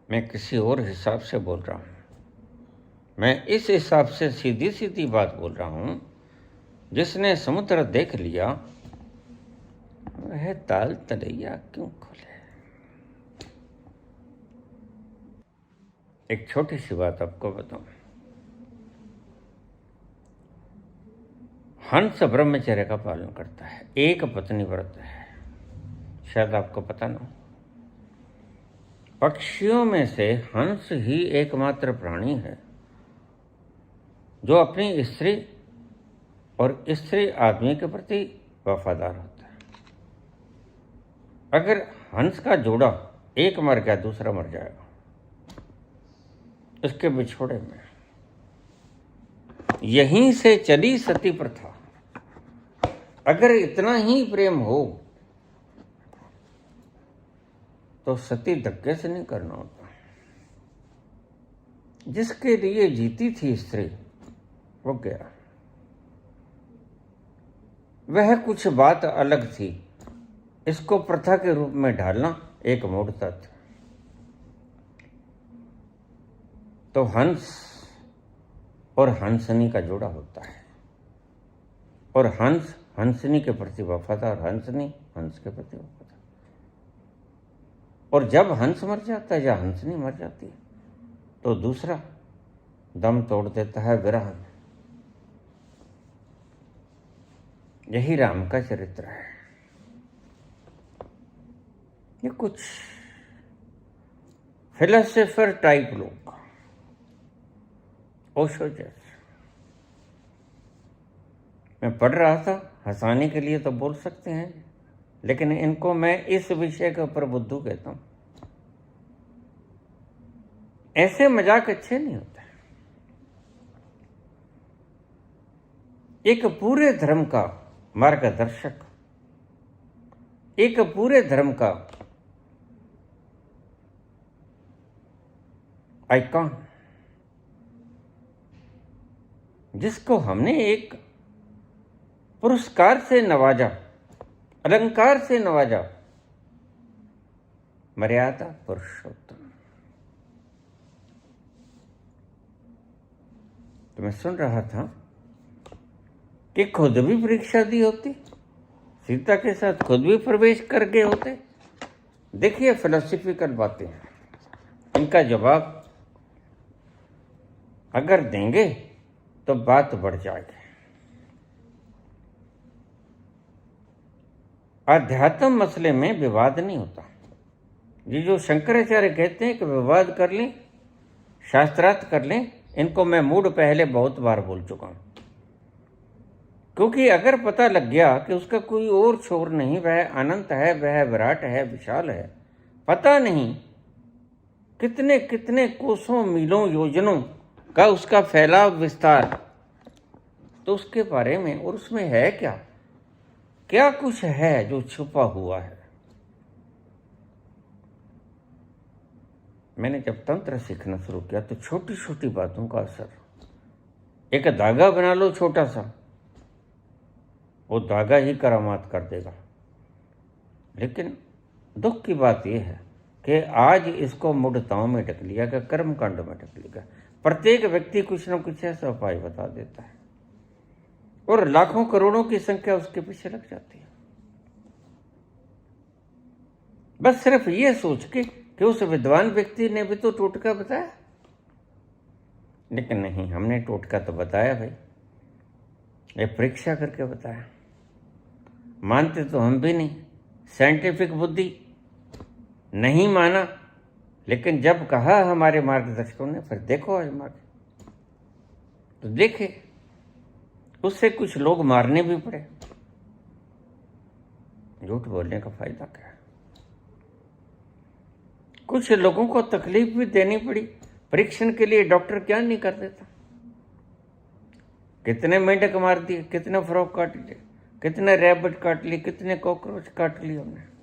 मैं किसी और हिसाब से बोल रहा हूं, मैं इस हिसाब से सीधी सीधी बात बोल रहा हूं। जिसने समुद्र देख लिया वह ताल तलैया क्यों खोले। एक छोटी सी बात आपको बताऊं। हंस ब्रह्मचर्य का पालन करता है, एक पत्नी व्रत है, शायद आपको पता ना हो। पक्षियों में से हंस ही एकमात्र प्राणी है जो अपनी स्त्री और स्त्री आदमी के प्रति वफादार होता है। अगर हंस का जोड़ा एक मर गया, दूसरा मर जाएगा उसके बिछोड़े में। यहीं से चली सती प्रथा। अगर इतना ही प्रेम हो तो सती धक्के से नहीं करना होता। जिसके लिए जीती थी स्त्री वो गया, वह कुछ बात अलग थी। इसको प्रथा के रूप में ढालना एक मूढ़ता थी। तो हंस और हंसनी का जोड़ा होता है, और हंस हंसनी के प्रति वफादार, हंसनी हंस के प्रति वफादार। और जब हंस मर जाता है या हंसनी मर जाती है तो दूसरा दम तोड़ देता है विरह में। यही राम का चरित्र है। ये कुछ फिलोसोफर टाइप लोग, ओशो जैसे, मैं पढ़ रहा था, हंसाने के लिए तो बोल सकते हैं, लेकिन इनको मैं इस विषय के ऊपर बुद्धू कहता हूं। ऐसे मजाक अच्छे नहीं होते। एक पूरे धर्म का मार्गदर्शक, एक पूरे धर्म का आइकॉन, जिसको हमने एक पुरस्कार से नवाजा, अलंकार से नवाजा, मर्यादा पुरुषोत्तम। तो मैं सुन रहा था कि खुद भी परीक्षा दी होती, सीता के साथ खुद भी प्रवेश कर गए होते। देखिए फिलोसफिकल बातें, इनका जवाब अगर देंगे तो बात बढ़ जाएगी। आध्यात्म मसले में विवाद नहीं होता। ये जो शंकराचार्य कहते हैं कि विवाद कर लें, शास्त्रार्थ कर लें, इनको मैं मूड पहले बहुत बार बोल चुका हूं। क्योंकि अगर पता लग गया कि उसका कोई और छोर नहीं, वह अनंत है, वह विराट है, विशाल है, पता नहीं कितने कितने कोसों मीलों योजनों का उसका फैलाव विस्तार, तो उसके बारे में और उसमें है क्या क्या कुछ है जो छुपा हुआ है। मैंने जब तंत्र सीखना शुरू किया तो छोटी छोटी बातों का असर, एक धागा बना लो छोटा सा, वो धागा ही करामात कर देगा। लेकिन दुख की बात यह है कि आज इसको मूढ़ताओं में ढक लिया गया, कर्म कांड में ढक लिया गया। प्रत्येक व्यक्ति कुछ न कुछ ऐसा उपाय बता देता है और लाखों करोड़ों की संख्या उसके पीछे लग जाती है, बस सिर्फ ये सोच के कि उस विद्वान व्यक्ति ने भी तो टोटका बताया। लेकिन नहीं, हमने टोटका तो बताया भाई, ये परीक्षा करके बताया। मानते तो हम भी नहीं, साइंटिफिक बुद्धि नहीं माना, लेकिन जब कहा हमारे मार्गदर्शकों ने, फिर देखो आज मार्ग तो देखे, उससे कुछ लोग मारने भी पड़े। झूठ बोलने का फायदा क्या है? कुछ लोगों को तकलीफ भी देनी पड़ी। परीक्षण के लिए डॉक्टर क्या नहीं कर देता? कितने मेंढक मार दिए, कितने फ्रॉक काट लिए, कितने रैबिट काट लिए, कितने कॉकरोच काट लिए हमने।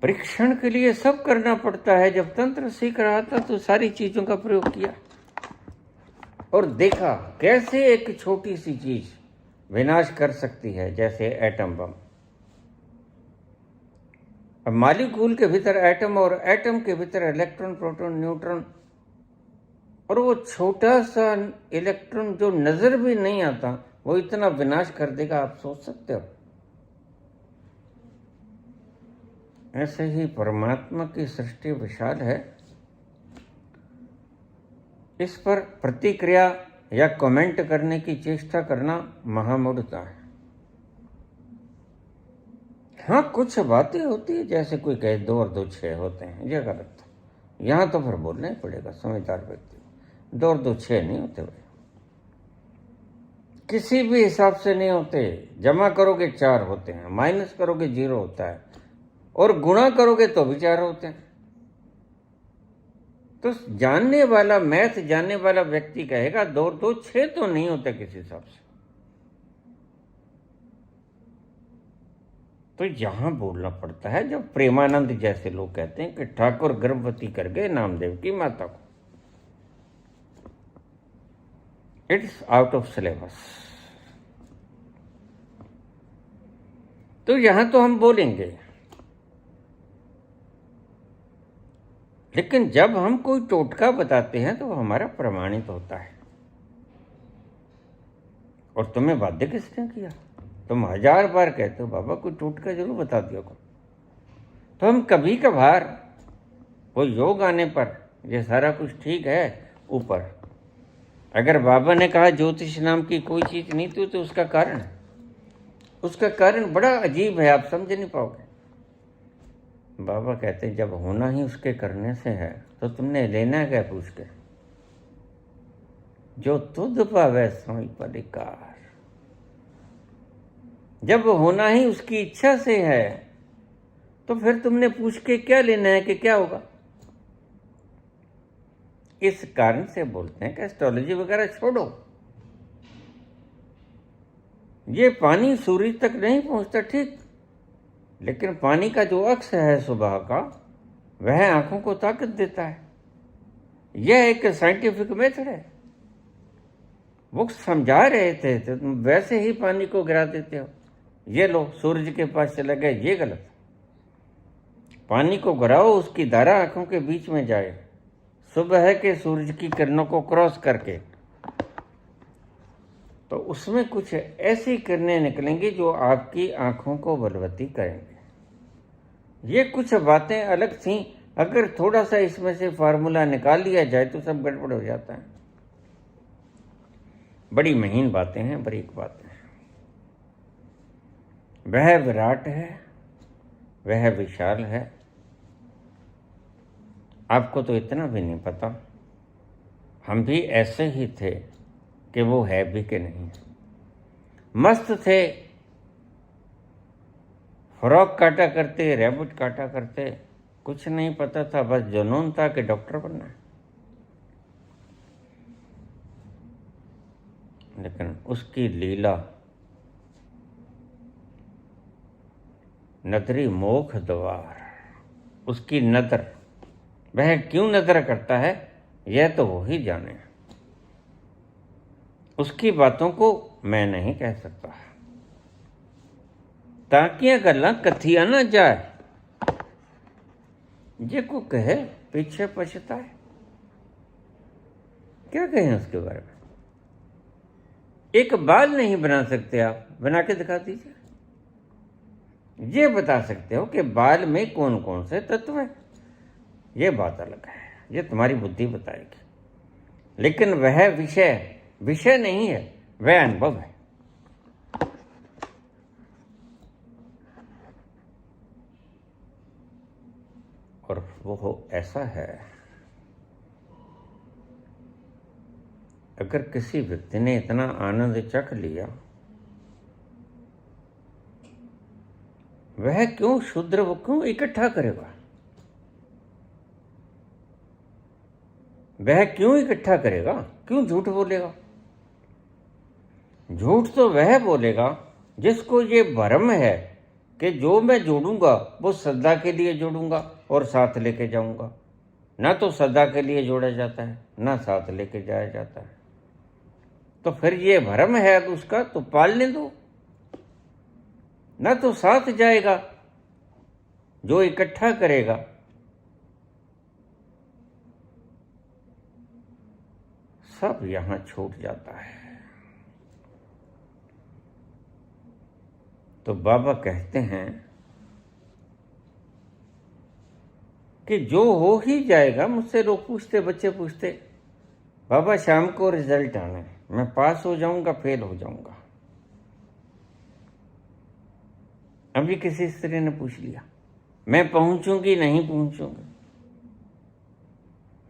परीक्षण के लिए सब करना पड़ता है। जब तंत्र सीख रहा था तो सारी चीजों का प्रयोग किया और देखा कैसे एक छोटी सी चीज विनाश कर सकती है, जैसे एटम बम। अब मालिक्यूल के भीतर एटम और एटम के भीतर इलेक्ट्रॉन, प्रोटॉन, न्यूट्रॉन, और वो छोटा सा इलेक्ट्रॉन जो नजर भी नहीं आता वो इतना विनाश कर देगा, आप सोच सकते हो? ऐसे ही परमात्मा की सृष्टि विशाल है। इस पर प्रतिक्रिया या कमेंट करने की चेष्टा करना महामूढ़ता है। हाँ, कुछ बातें होती है, जैसे कोई कहे 2 और 2 6 होते हैं, ये गलत। यहां तो फिर बोलना ही पड़ेगा समझदार व्यक्ति। 2 और 2 6 नहीं होते भाई, किसी भी हिसाब से नहीं होते। जमा करोगे 4 होते हैं, माइनस करोगे 0 होता है, और गुणा करोगे तो भी 4 होते हैं। तो जानने वाला, मैथ जानने वाला व्यक्ति कहेगा 2 और 2 6 तो नहीं होते किसी हिसाब से। तो यहाँ बोलना पड़ता है, जब प्रेमानंद जैसे लोग कहते हैं कि ठाकुर गर्भवती कर गए नामदेव की माता को, इट्स आउट ऑफ सिलेबस। तो यहां तो हम बोलेंगे, लेकिन जब हम कोई टोटका बताते हैं तो हमारा प्रमाणित होता है। और तुम्हें बाध्य किसने किया? तुम 1000 बार कहते हो बाबा कोई टोटका जरूर बता दिया करो। तो हम कभी कभार कोई योग आने पर ये सारा कुछ ठीक है ऊपर, अगर बाबा ने कहा ज्योतिष नाम की कोई चीज नहीं थी तो उसका कारण है, उसका कारण बड़ा अजीब है, आप समझ नहीं पाओगे। बाबा कहते जब होना ही उसके करने से है तो तुमने लेना क्या पूछ के? जो तुध पावे सोई परिकार। जब होना ही उसकी इच्छा से है तो फिर तुमने पूछ के क्या लेना है कि क्या होगा? इस कारण से बोलते हैं कि एस्ट्रोलॉजी वगैरह छोड़ो। ये पानी सूर्य तक नहीं पहुंचता ठीक, लेकिन पानी का जो अक्ष है सुबह का, वह आंखों को ताकत देता है। यह एक साइंटिफिक मेथड है। वो समझा रहे थे तो तुम वैसे ही पानी को गिरा देते हो। ये लो सूरज के पास चले गए, ये गलत। पानी को गिराओ, उसकी धारा आंखों के बीच में जाए, सुबह के सूरज की किरणों को क्रॉस करके, तो उसमें कुछ ऐसी किरणें निकलेंगी जो आपकी आंखों को बलवती करेंगे। ये कुछ बातें अलग थीं, अगर थोड़ा सा इसमें से फार्मूला निकाल लिया जाए तो सब गड़बड़ हो जाता है। बड़ी महीन बातें हैं, बारीक बातें हैं। वह विराट है, वह विशाल है। आपको तो इतना भी नहीं पता, हम भी ऐसे ही थे कि वो है भी कि नहीं। मस्त थे, फ्रॉक काटा करते, रैबिट काटा करते, कुछ नहीं पता था, बस जुनून था कि डॉक्टर बनना है। लेकिन उसकी लीला नदरी मोख द्वार, उसकी नदर, वह क्यों नजर करता है यह तो वो ही जाने। उसकी बातों को मैं नहीं कह सकता, ताकि गल्ला कथिया ना जाए। जे को कहे पीछे पछताए। क्या कहें उसके बारे में? एक बाल नहीं बना सकते आप, बना के दिखा दीजिए। ये बता सकते हो कि बाल में कौन कौन से तत्व है, ये बात अलग है, ये तुम्हारी बुद्धि बताएगी। लेकिन वह विषय नहीं है, वह अनुभव है। और वो ऐसा है, अगर किसी व्यक्ति ने इतना आनंद चख लिया, वह क्यों शूद्र, वो क्यों इकट्ठा करेगा? वह क्यों इकट्ठा करेगा? क्यों झूठ बोलेगा? झूठ तो वह बोलेगा जिसको ये भ्रम है कि जो मैं जोड़ूंगा वो सदा के लिए जोड़ूंगा और साथ लेके जाऊंगा। ना तो सदा के लिए जोड़ा जाता है, ना साथ लेके जाया जाता है। तो फिर ये भ्रम है उसका, तो पालने दो। ना तो साथ जाएगा जो इकट्ठा करेगा, सब यहां छूट जाता है। तो बाबा कहते हैं कि जो हो ही जाएगा। मुझसे लोग पूछते, बच्चे पूछते, बाबा शाम को रिजल्ट आना है, मैं पास हो जाऊंगा फेल हो जाऊंगा। अभी किसी स्त्री ने पूछ लिया, मैं पहुंचूंगी नहीं पहुंचूंगी।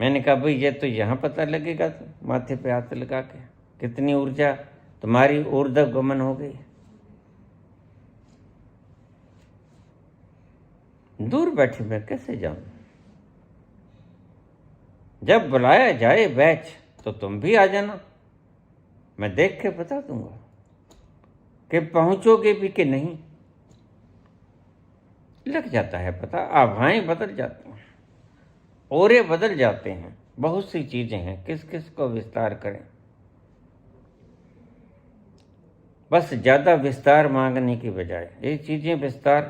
मैंने कहा भाई ये तो यहां पता लगेगा, तो माथे पे हाथ लगा के कितनी ऊर्जा तुम्हारी ऊर्ध्व गमन हो गई। दूर बैठे मैं कैसे जाऊं? जब बुलाया जाए बैच तो तुम भी आ जाना, मैं देख के बता दूंगा कि पहुंचोगे भी कि नहीं। लग जाता है पता, आभाएं बदल जाती हैं, ओरे बदल जाते हैं, बहुत सी चीजें हैं, किस किस को विस्तार करें। बस ज्यादा विस्तार मांगने की बजाय ये चीजें विस्तार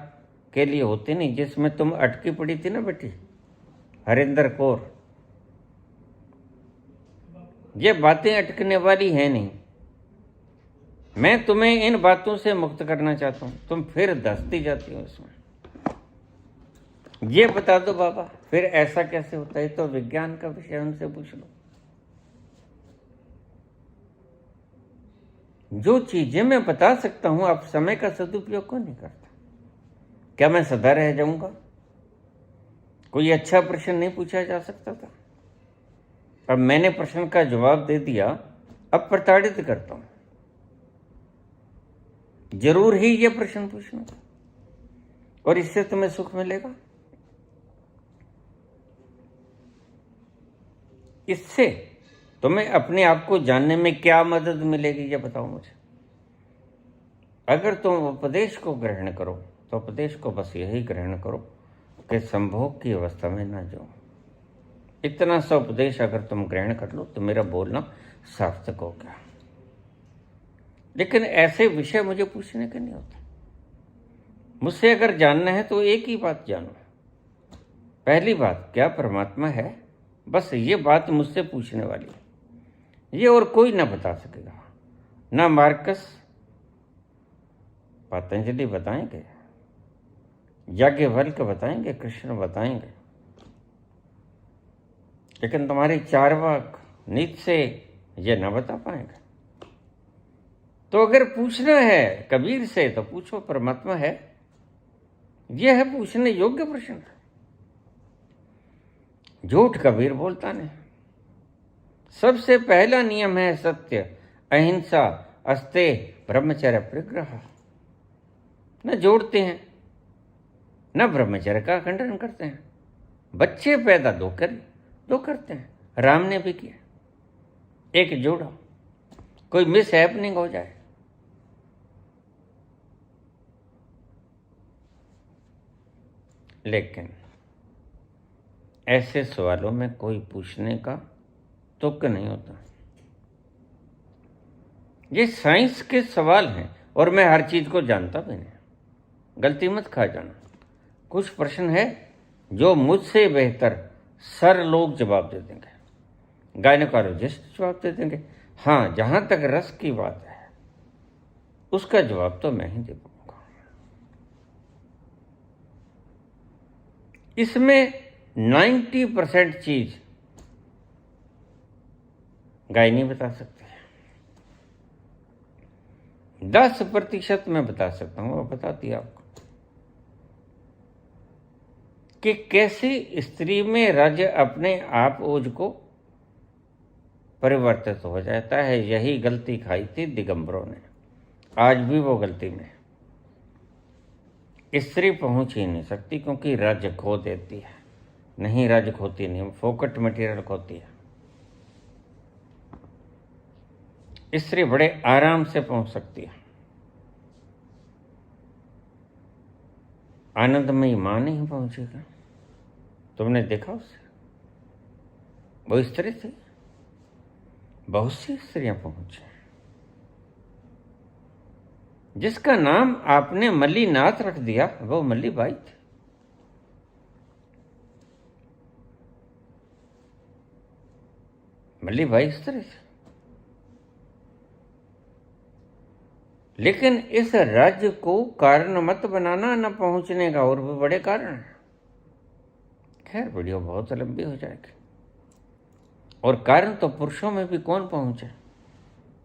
के लिए होती नहीं। जिसमें तुम अटकी पड़ी थी ना बेटी, हरिंदर कौर, ये बातें अटकने वाली है नहीं। मैं तुम्हें इन बातों से मुक्त करना चाहता हूं, तुम फिर धंसती जाती हो इसमें। ये बता दो बाबा, फिर ऐसा कैसे होता है? तो विज्ञान का विषय उनसे पूछ लो। जो चीजें मैं बता सकता हूं, आप समय का सदुपयोग क्यों नहीं करता? क्या मैं सदा रह जाऊंगा? कोई अच्छा प्रश्न नहीं पूछा जा सकता था? अब मैंने प्रश्न का जवाब दे दिया, अब प्रताड़ित करता हूं। जरूर ही ये प्रश्न पूछना, और इससे तुम्हें सुख मिलेगा। इससे तुम्हें अपने आप को जानने में क्या मदद मिलेगी, ये बताओ मुझे। अगर तुम उपदेश को ग्रहण करो तो उपदेश को बस यही ग्रहण करो कि संभोग की अवस्था में ना जाओ। इतना सा उपदेश अगर तुम ग्रहण कर लो तो मेरा बोलना सार्थक हो गया। लेकिन ऐसे विषय मुझे पूछने के नहीं होते। मुझसे अगर जानना है तो एक ही बात जानो। पहली बात, क्या परमात्मा है? बस ये बात मुझसे पूछने वाली है। ये और कोई ना बता सकेगा, ना मार्कस, पतंजलि बताएंगे, याज्ञवल्क्य बताएंगे, कृष्ण बताएंगे, लेकिन तुम्हारी चार्वाक नीत्से ये ना बता पाएंगे। तो अगर पूछना है कबीर से तो पूछो, परमात्मा है? यह है पूछने योग्य प्रश्न। झूठ कबीर बोलता नहीं। सबसे पहला नियम है सत्य, अहिंसा, अस्ते, ब्रह्मचर्य, परिग्रह। न जोड़ते हैं, न ब्रह्मचर्य का खंडन करते हैं। बच्चे पैदा दो करते हैं। राम ने भी किया, एक जोड़ा, कोई मिस हैपनिंग हो जाए। लेकिन ऐसे सवालों में कोई पूछने का तुक नहीं होता। ये साइंस के सवाल हैं और मैं हर चीज को जानता भी नहीं। गलती मत खा जाना। कुछ प्रश्न है जो मुझसे बेहतर सर लोग जवाब दे देंगे, गायनोकोलॉजिस्ट जवाब दे देंगे। हाँ, जहां तक रस की बात है उसका जवाब तो मैं ही दे पाऊंगा। इसमें 90% चीज गाय नहीं बता सकती है। 10% मैं बता सकता हूं, वो बता दिया आपको कि कैसी स्त्री में रज अपने आप ओज को परिवर्तित हो जाता है। यही गलती खाई थी दिगंबरों ने, आज भी वो गलती में। स्त्री पहुंच ही नहीं सकती क्योंकि रज खो देती है। नहीं, रज खोती नहीं, फोकट मटेरियल खोती है। स्त्री बड़े आराम से पहुंच सकती है। आनंदमयी मां नहीं पहुंचेगा। तुमने देखा उसे? वो स्त्री थी, बहुत सी स्त्रियां पहुंची। जिसका नाम आपने मल्लीनाथ रख दिया वो मल्लीबाई थी। मल्लीबाई स्त्री थी। लेकिन इस राज्य को कारण मत बनाना न पहुंचने का, और भी बड़े कारण हैं। खैर, वीडियो बहुत लंबी हो जाएगी। और कारण तो पुरुषों में भी कौन पहुंचे?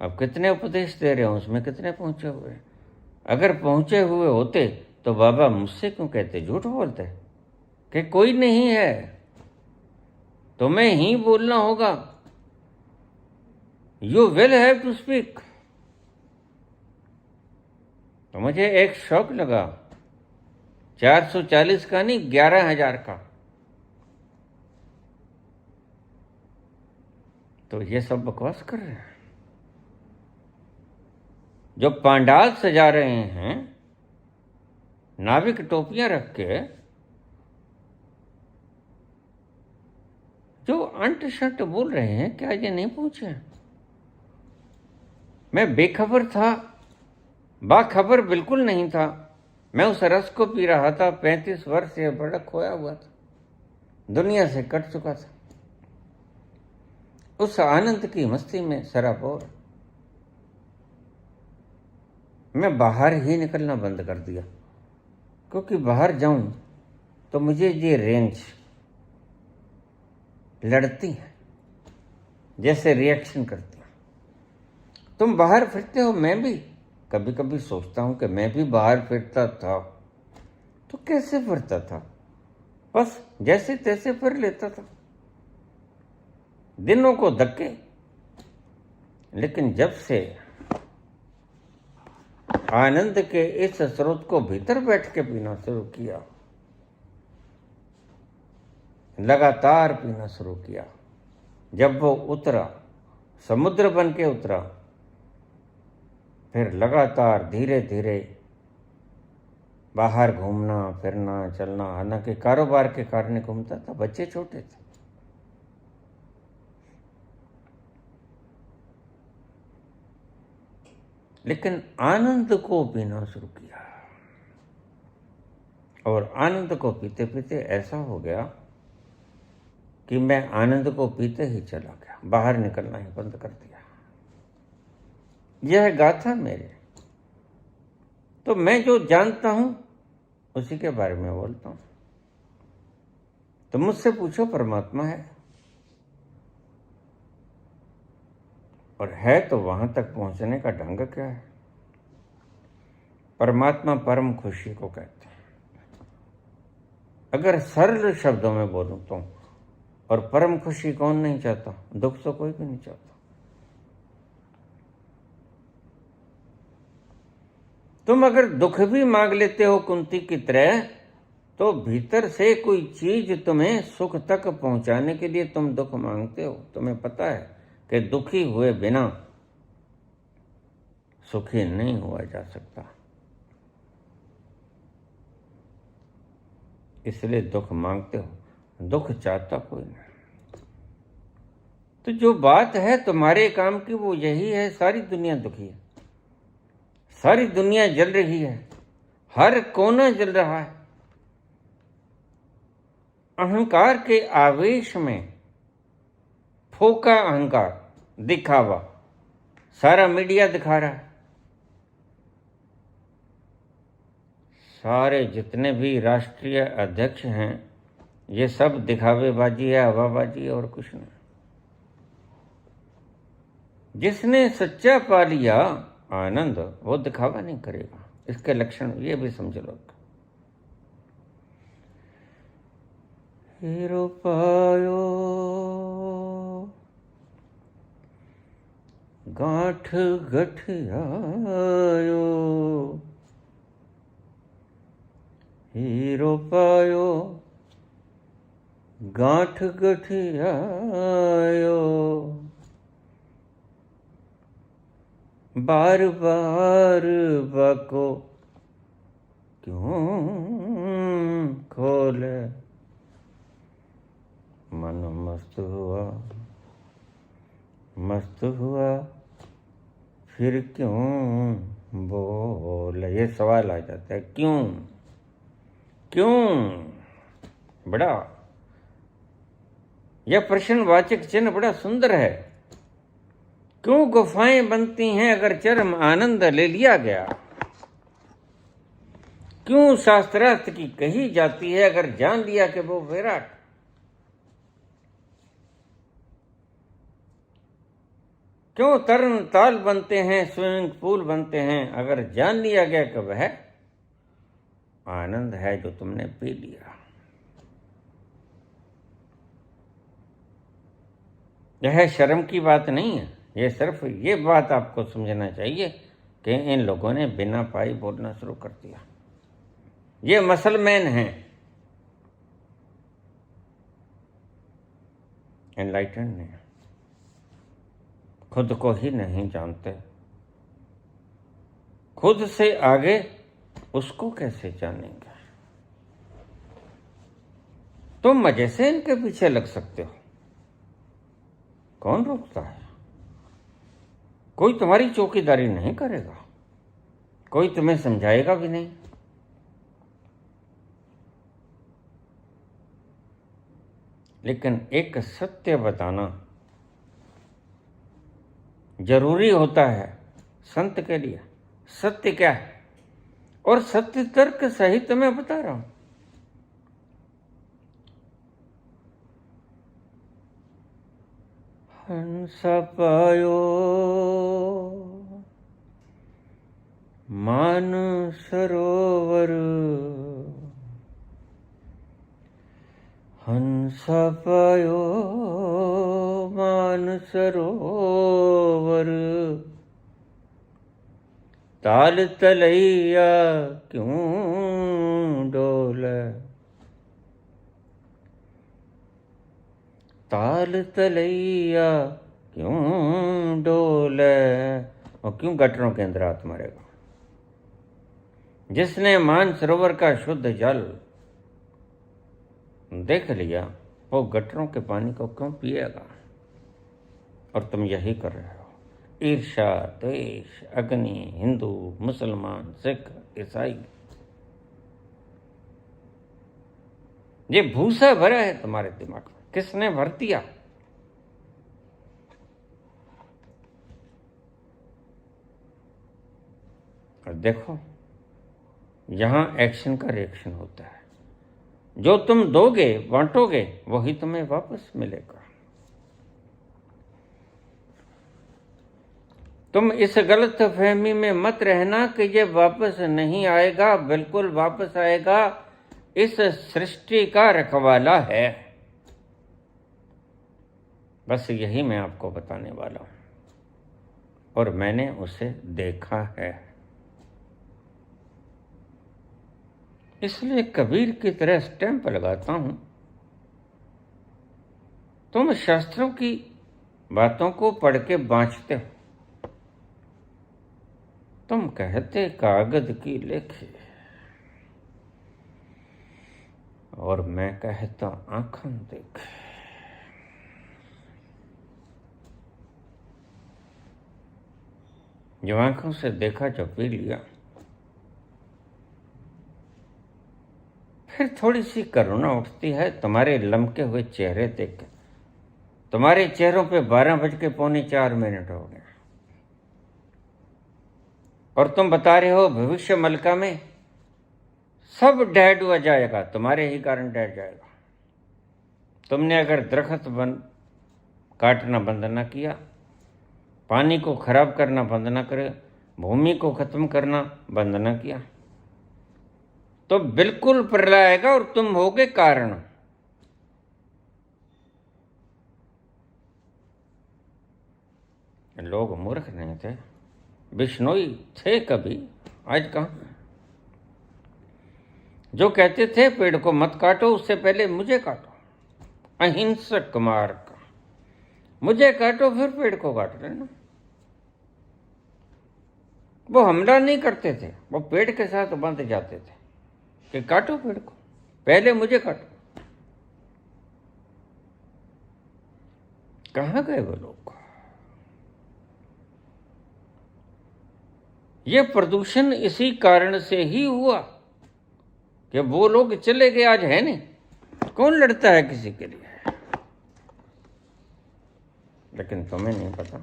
अब कितने उपदेश दे रहे हो, उसमें कितने पहुंचे हुए? अगर पहुंचे हुए होते तो बाबा मुझसे क्यों कहते, झूठ बोलते कि कोई नहीं है, तुम्हें ही बोलना होगा। You will have to speak. तो मुझे एक शौक लगा, 440 का नहीं, 11,000 का। तो ये सब बकवास कर रहे हैं। जो पांडाल सजा रहे हैं नाविक टोपियां रख के जो अंट शंट बोल रहे हैं, क्या ये नहीं पूछे? मैं बेखबर था, बाखबर बिल्कुल नहीं था। मैं उस रस को पी रहा था। 35 वर्ष से बड़ा खोया हुआ था, दुनिया से कट चुका था, उस आनंद की मस्ती में सराबोर। मैं बाहर ही निकलना बंद कर दिया, क्योंकि बाहर जाऊं तो मुझे ये रेंज लड़ती है, जैसे रिएक्शन करती है। तुम बाहर फिरते हो, मैं भी कभी कभी सोचता हूं कि मैं भी बाहर फिरता था तो कैसे फिरता था? बस जैसे तैसे फिर लेता था, दिनों को धक्के। लेकिन जब से आनंद के इस स्रोत को भीतर बैठ के पीना शुरू किया, लगातार पीना शुरू किया, जब वो उतरा, समुद्र बन के उतरा, फिर लगातार धीरे धीरे बाहर घूमना फिरना चलना। हालांकि कारोबार के कारण घूमता था, बच्चे छोटे थे। लेकिन आनंद को पीना शुरू किया, और आनंद को पीते पीते ऐसा हो गया कि मैं आनंद को पीते ही चला गया, बाहर निकलना ही बंद कर दिया। यह गाथा मेरे, तो मैं जो जानता हूं उसी के बारे में बोलता हूं। तो मुझसे पूछो, परमात्मा है, और है तो वहां तक पहुंचने का ढंग क्या है? परमात्मा परम खुशी को कहते हैं। अगर सरल शब्दों में बोलूं तो, और परम खुशी कौन नहीं चाहता? दुख तो कोई भी नहीं चाहता। तुम अगर दुख भी मांग लेते हो कुंती की तरह, तो भीतर से कोई चीज तुम्हें सुख तक पहुंचाने के लिए तुम दुख मांगते हो। तुम्हें पता है कि दुखी हुए बिना सुखी नहीं हुआ जा सकता, इसलिए दुख मांगते हो। दुख चाहता कोई नहीं। तो जो बात है तुम्हारे काम की वो यही है, सारी दुनिया दुखी है, सारी दुनिया जल रही है, हर कोना जल रहा है। अहंकार के आवेश में फोका अहंकार, दिखावा, सारा मीडिया दिखा रहा है। सारे जितने भी राष्ट्रीय अध्यक्ष हैं, ये सब दिखावेबाजी है, हवाबाजी है, और कुछ नहीं। जिसने सच्चा पा लिया आनंद, वो दिखावा नहीं करेगा। इसके लक्षण ये भी समझ लो। हीरो पायो गांठ गठियायो, हीरो पायो गांठ गठियायो, बार बार बाको क्यों खोले, मन मस्त हुआ फिर क्यों बोले। ये सवाल आ जाता है, क्यों बड़ा, यह प्रश्नवाचक चिन्ह बड़ा सुंदर है। क्यों गुफाएं बनती हैं अगर चरम आनंद ले लिया गया? क्यों शास्त्रार्थ की कही जाती है अगर जान लिया कि वो विराट? क्यों तरण ताल बनते हैं, स्विमिंग पूल बनते हैं अगर जान लिया गया कि वह आनंद है जो तुमने पी लिया? यह शर्म की बात नहीं है, यह सिर्फ ये बात आपको समझना चाहिए कि इन लोगों ने बिना पाई बोलना शुरू कर दिया। ये मसलमैन हैं, एनलाइटेंड नहीं, खुद को ही नहीं जानते, खुद से आगे उसको कैसे जानेंगे? तुम मजे से इनके पीछे लग सकते हो, कौन रोकता है? कोई तुम्हारी चौकीदारी नहीं करेगा, कोई तुम्हें समझाएगा भी नहीं। लेकिन एक सत्य बताना जरूरी होता है संत के लिए। सत्य क्या है? और सत्य तर्क सहित मैं बता रहा हूं। हंस पायो मान सरोवर, हंस पायो मान सरोवर, ताल तलैया क्यों डोले, ताल तलैया क्यों डोले। और क्यों गटरों के अंदर हाथ मारेगा? जिसने मान सरोवर का शुद्ध जल देख लिया, वो गटरों के पानी को क्यों पिएगा? और तुम यही कर रहे हो। ईर्ष्या, द्वेष, अग्नि, हिंदू, मुसलमान, सिख, ईसाई, ये भूसा भरा है तुम्हारे दिमाग में। किसने भर दिया? और देखो, यहां एक्शन का रिएक्शन होता है। जो तुम दोगे, बांटोगे, वही तुम्हें वापस मिलेगा। तुम इस गलत फहमी में मत रहना कि ये वापस नहीं आएगा। बिल्कुल वापस आएगा। इस सृष्टि का रखवाला है। बस यही मैं आपको बताने वाला हूं, और मैंने उसे देखा है। इसलिए कबीर की तरह स्टैंप लगाता हूं। तुम शास्त्रों की बातों को पढ़ के बांचते हो। तुम कहते कागज की लेखे, और मैं कहता आंखन देखे। जो आंखों से देखा, जो पी लिया, फिर थोड़ी सी करुणा उठती है तुम्हारे लमके हुए चेहरे देख के। तुम्हारे चेहरों पे 12:04 हो गए, और तुम बता रहे हो भविष्य मलका में सब डैड हुआ जाएगा, तुम्हारे ही कारण डैड जाएगा। तुमने अगर दरख्त काटना बंद ना किया, पानी को खराब करना बंद ना करे, भूमि को खत्म करना बंद ना किया, तो बिल्कुल प्रलय आएगा और तुम होगे कारण। लोग मूर्ख नहीं थे, बिश्नोई थे कभी, आज कहां। जो कहते थे पेड़ को मत काटो, उससे पहले मुझे काटो। अहिंसक मार्ग, मुझे काटो फिर पेड़ को काट लेना। वो हमला नहीं करते थे, वो पेड़ के साथ बंध जाते थे कि काटो पेड़ को, पहले मुझे काटो। कहां गए वो लोग? ये प्रदूषण इसी कारण से ही हुआ कि वो लोग चले गए, आज है नहीं। कौन लड़ता है किसी के लिए? लेकिन तुम्हें नहीं पता।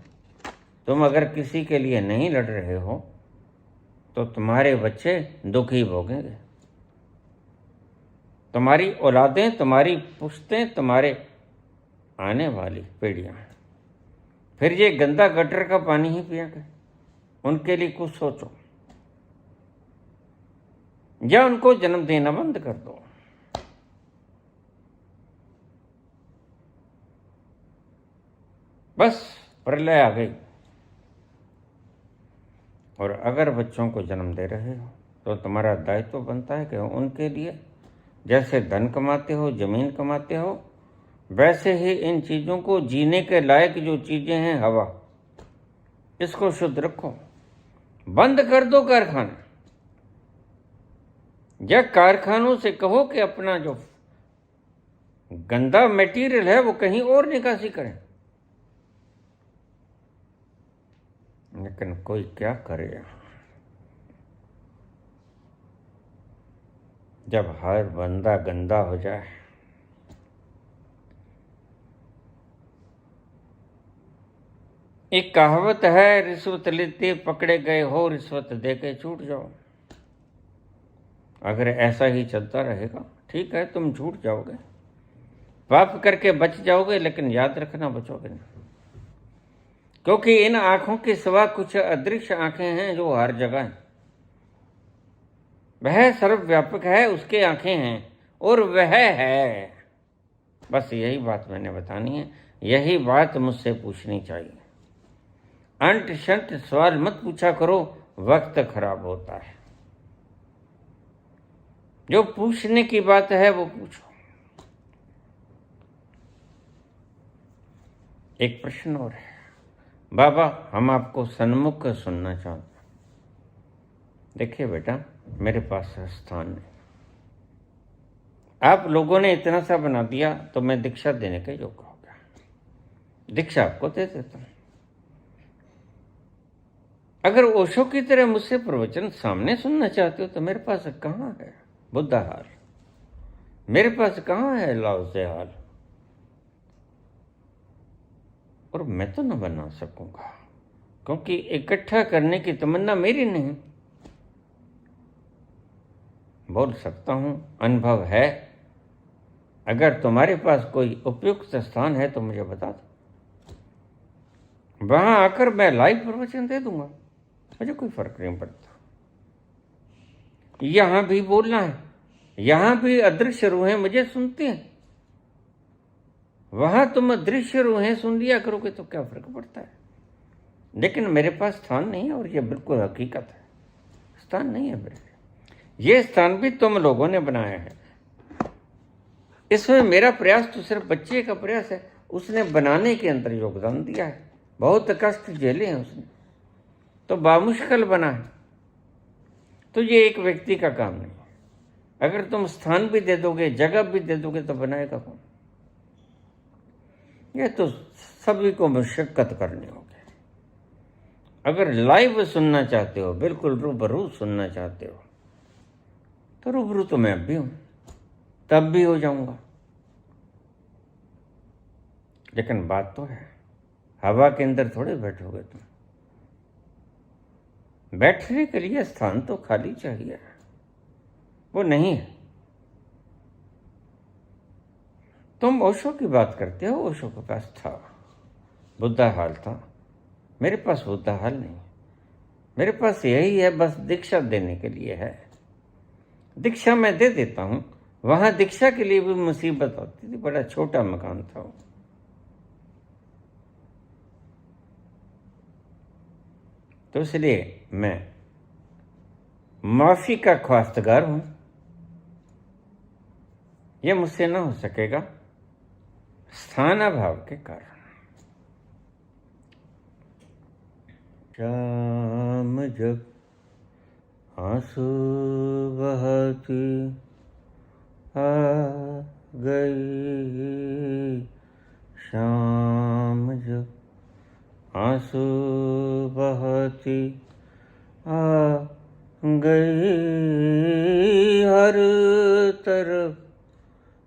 तुम अगर किसी के लिए नहीं लड़ रहे हो तो तुम्हारे बच्चे दुखी भोगेंगे। तुम्हारी औलादें, तुम्हारी पुश्तें, तुम्हारे आने वाली पीढ़ियां फिर ये गंदा गटर का पानी ही पिएंगे। उनके लिए कुछ सोचो, या उनको जन्म देना बंद कर दो। बस प्रलय आ गई। और अगर बच्चों को जन्म दे रहे हो तो तुम्हारा दायित्व तो बनता है कि उनके लिए जैसे धन कमाते हो, जमीन कमाते हो, वैसे ही इन चीजों को, जीने के लायक जो चीजें हैं, हवा, इसको शुद्ध रखो। बंद कर दो कारखाने। या कारखानों से कहो कि अपना जो गंदा मटेरियल है वो कहीं और निकासी करें, लेकिन कोई क्या करे जब हर बंदा गंदा हो जाए। एक कहावत है, रिश्वत लेते पकड़े गए हो, रिश्वत दे के छूट जाओ। अगर ऐसा ही चलता रहेगा, ठीक है, तुम छूट जाओगे, पाप करके बच जाओगे, लेकिन याद रखना बचोगे नहीं, क्योंकि इन आंखों के सिवा कुछ अदृश्य आंखें हैं जो हर जगह हैं। वह सर्वव्यापक है, उसके आंखें हैं और वह है। बस यही बात मैंने बतानी है, यही बात मुझसे पूछनी चाहिए। अंट शंट सवाल मत पूछा करो, वक्त खराब होता है। जो पूछने की बात है वो पूछो। एक प्रश्न और है, बाबा हम आपको सन्मुख सुनना चाहते हैं। देखिए बेटा, मेरे पास स्थान नहीं, आप लोगों ने इतना सा बना दिया तो मैं दीक्षा देने के योग्य हो गया, दीक्षा आपको दे देता हूं। अगर ओशो की तरह मुझसे प्रवचन सामने सुनना चाहते हो तो मेरे पास कहाँ है बुद्धा हाल, मेरे पास कहाँ है लाओ से हाल, और मैं तो न बना सकूंगा, क्योंकि इकट्ठा करने की तमन्ना मेरी नहीं। बोल सकता हूं, अनुभव है। अगर तुम्हारे पास कोई उपयुक्त स्थान है तो मुझे बता दो, वहां आकर मैं लाइव प्रवचन दे दूंगा, मुझे कोई फर्क नहीं पड़ता। यहां भी बोलना है, यहां भी अदृश्य रूहें मुझे सुनती हैं, वहां तुम अदृश्य रूहें सुन लिया करोगे तो क्या फर्क पड़ता है। लेकिन मेरे पास स्थान नहीं है, और यह बिल्कुल हकीकत है, स्थान नहीं है मेरे लिए। ये स्थान भी तुम लोगों ने बनाया है, इसमें मेरा प्रयास तो सिर्फ बच्चे का प्रयास है, उसने बनाने के अंदर योगदान दिया है, बहुत कष्ट झेले हैं उसने, तो बामुश्किल बना है। तो ये एक व्यक्ति का काम नहीं है। अगर तुम स्थान भी दे दोगे, जगह भी दे दोगे, तो बनाएगा कौन? ये तो सभी को मशक्कत करनी होगी। अगर लाइव सुनना चाहते हो, बिल्कुल रूबरू सुनना चाहते हो, तो रूबरू तो मैं अब भी हूं, तब भी हो जाऊंगा। लेकिन बात तो है, हवा के अंदर थोड़े बैठोगे तुम, बैठने के लिए स्थान तो खाली चाहिए, वो नहीं है। तुम ओशो की बात करते हो, ओशो के पास था, बुद्धा हाल था, मेरे पास बुद्धा हाल नहीं, मेरे पास यही है, बस दीक्षा देने के लिए है। दीक्षा मैं दे देता हूं, वहां दीक्षा के लिए भी मुसीबत होती थी, बड़ा छोटा मकान था वो। तो इसलिए मैं माफी का ख्वास्तगार हूं, यह मुझसे ना हो सकेगा स्थान अभाव के कारण। शाम जब आंसू बहती आ गई, शाम जब आंसू बहती आ गई, हर तरफ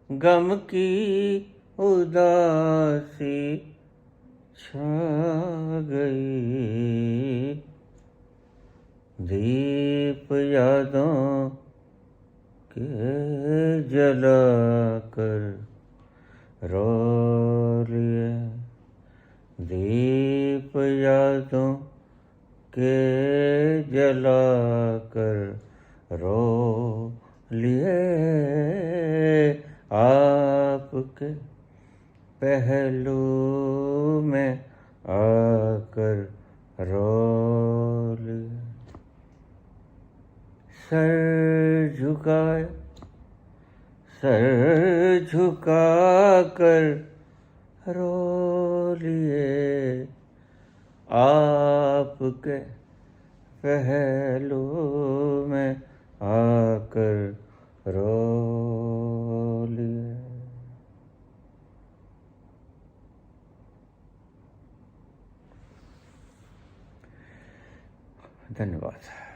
गम की उदासी छा गई, दीप यादों के जलाकर रो लिए, दीप यादों के जलाकर रो लिए, आपके पहलू में आकर रो लिए, सर झुकाया, सर झुकाकर रो लिए, आपके पहलू में आकर रो लिए। धन्यवाद।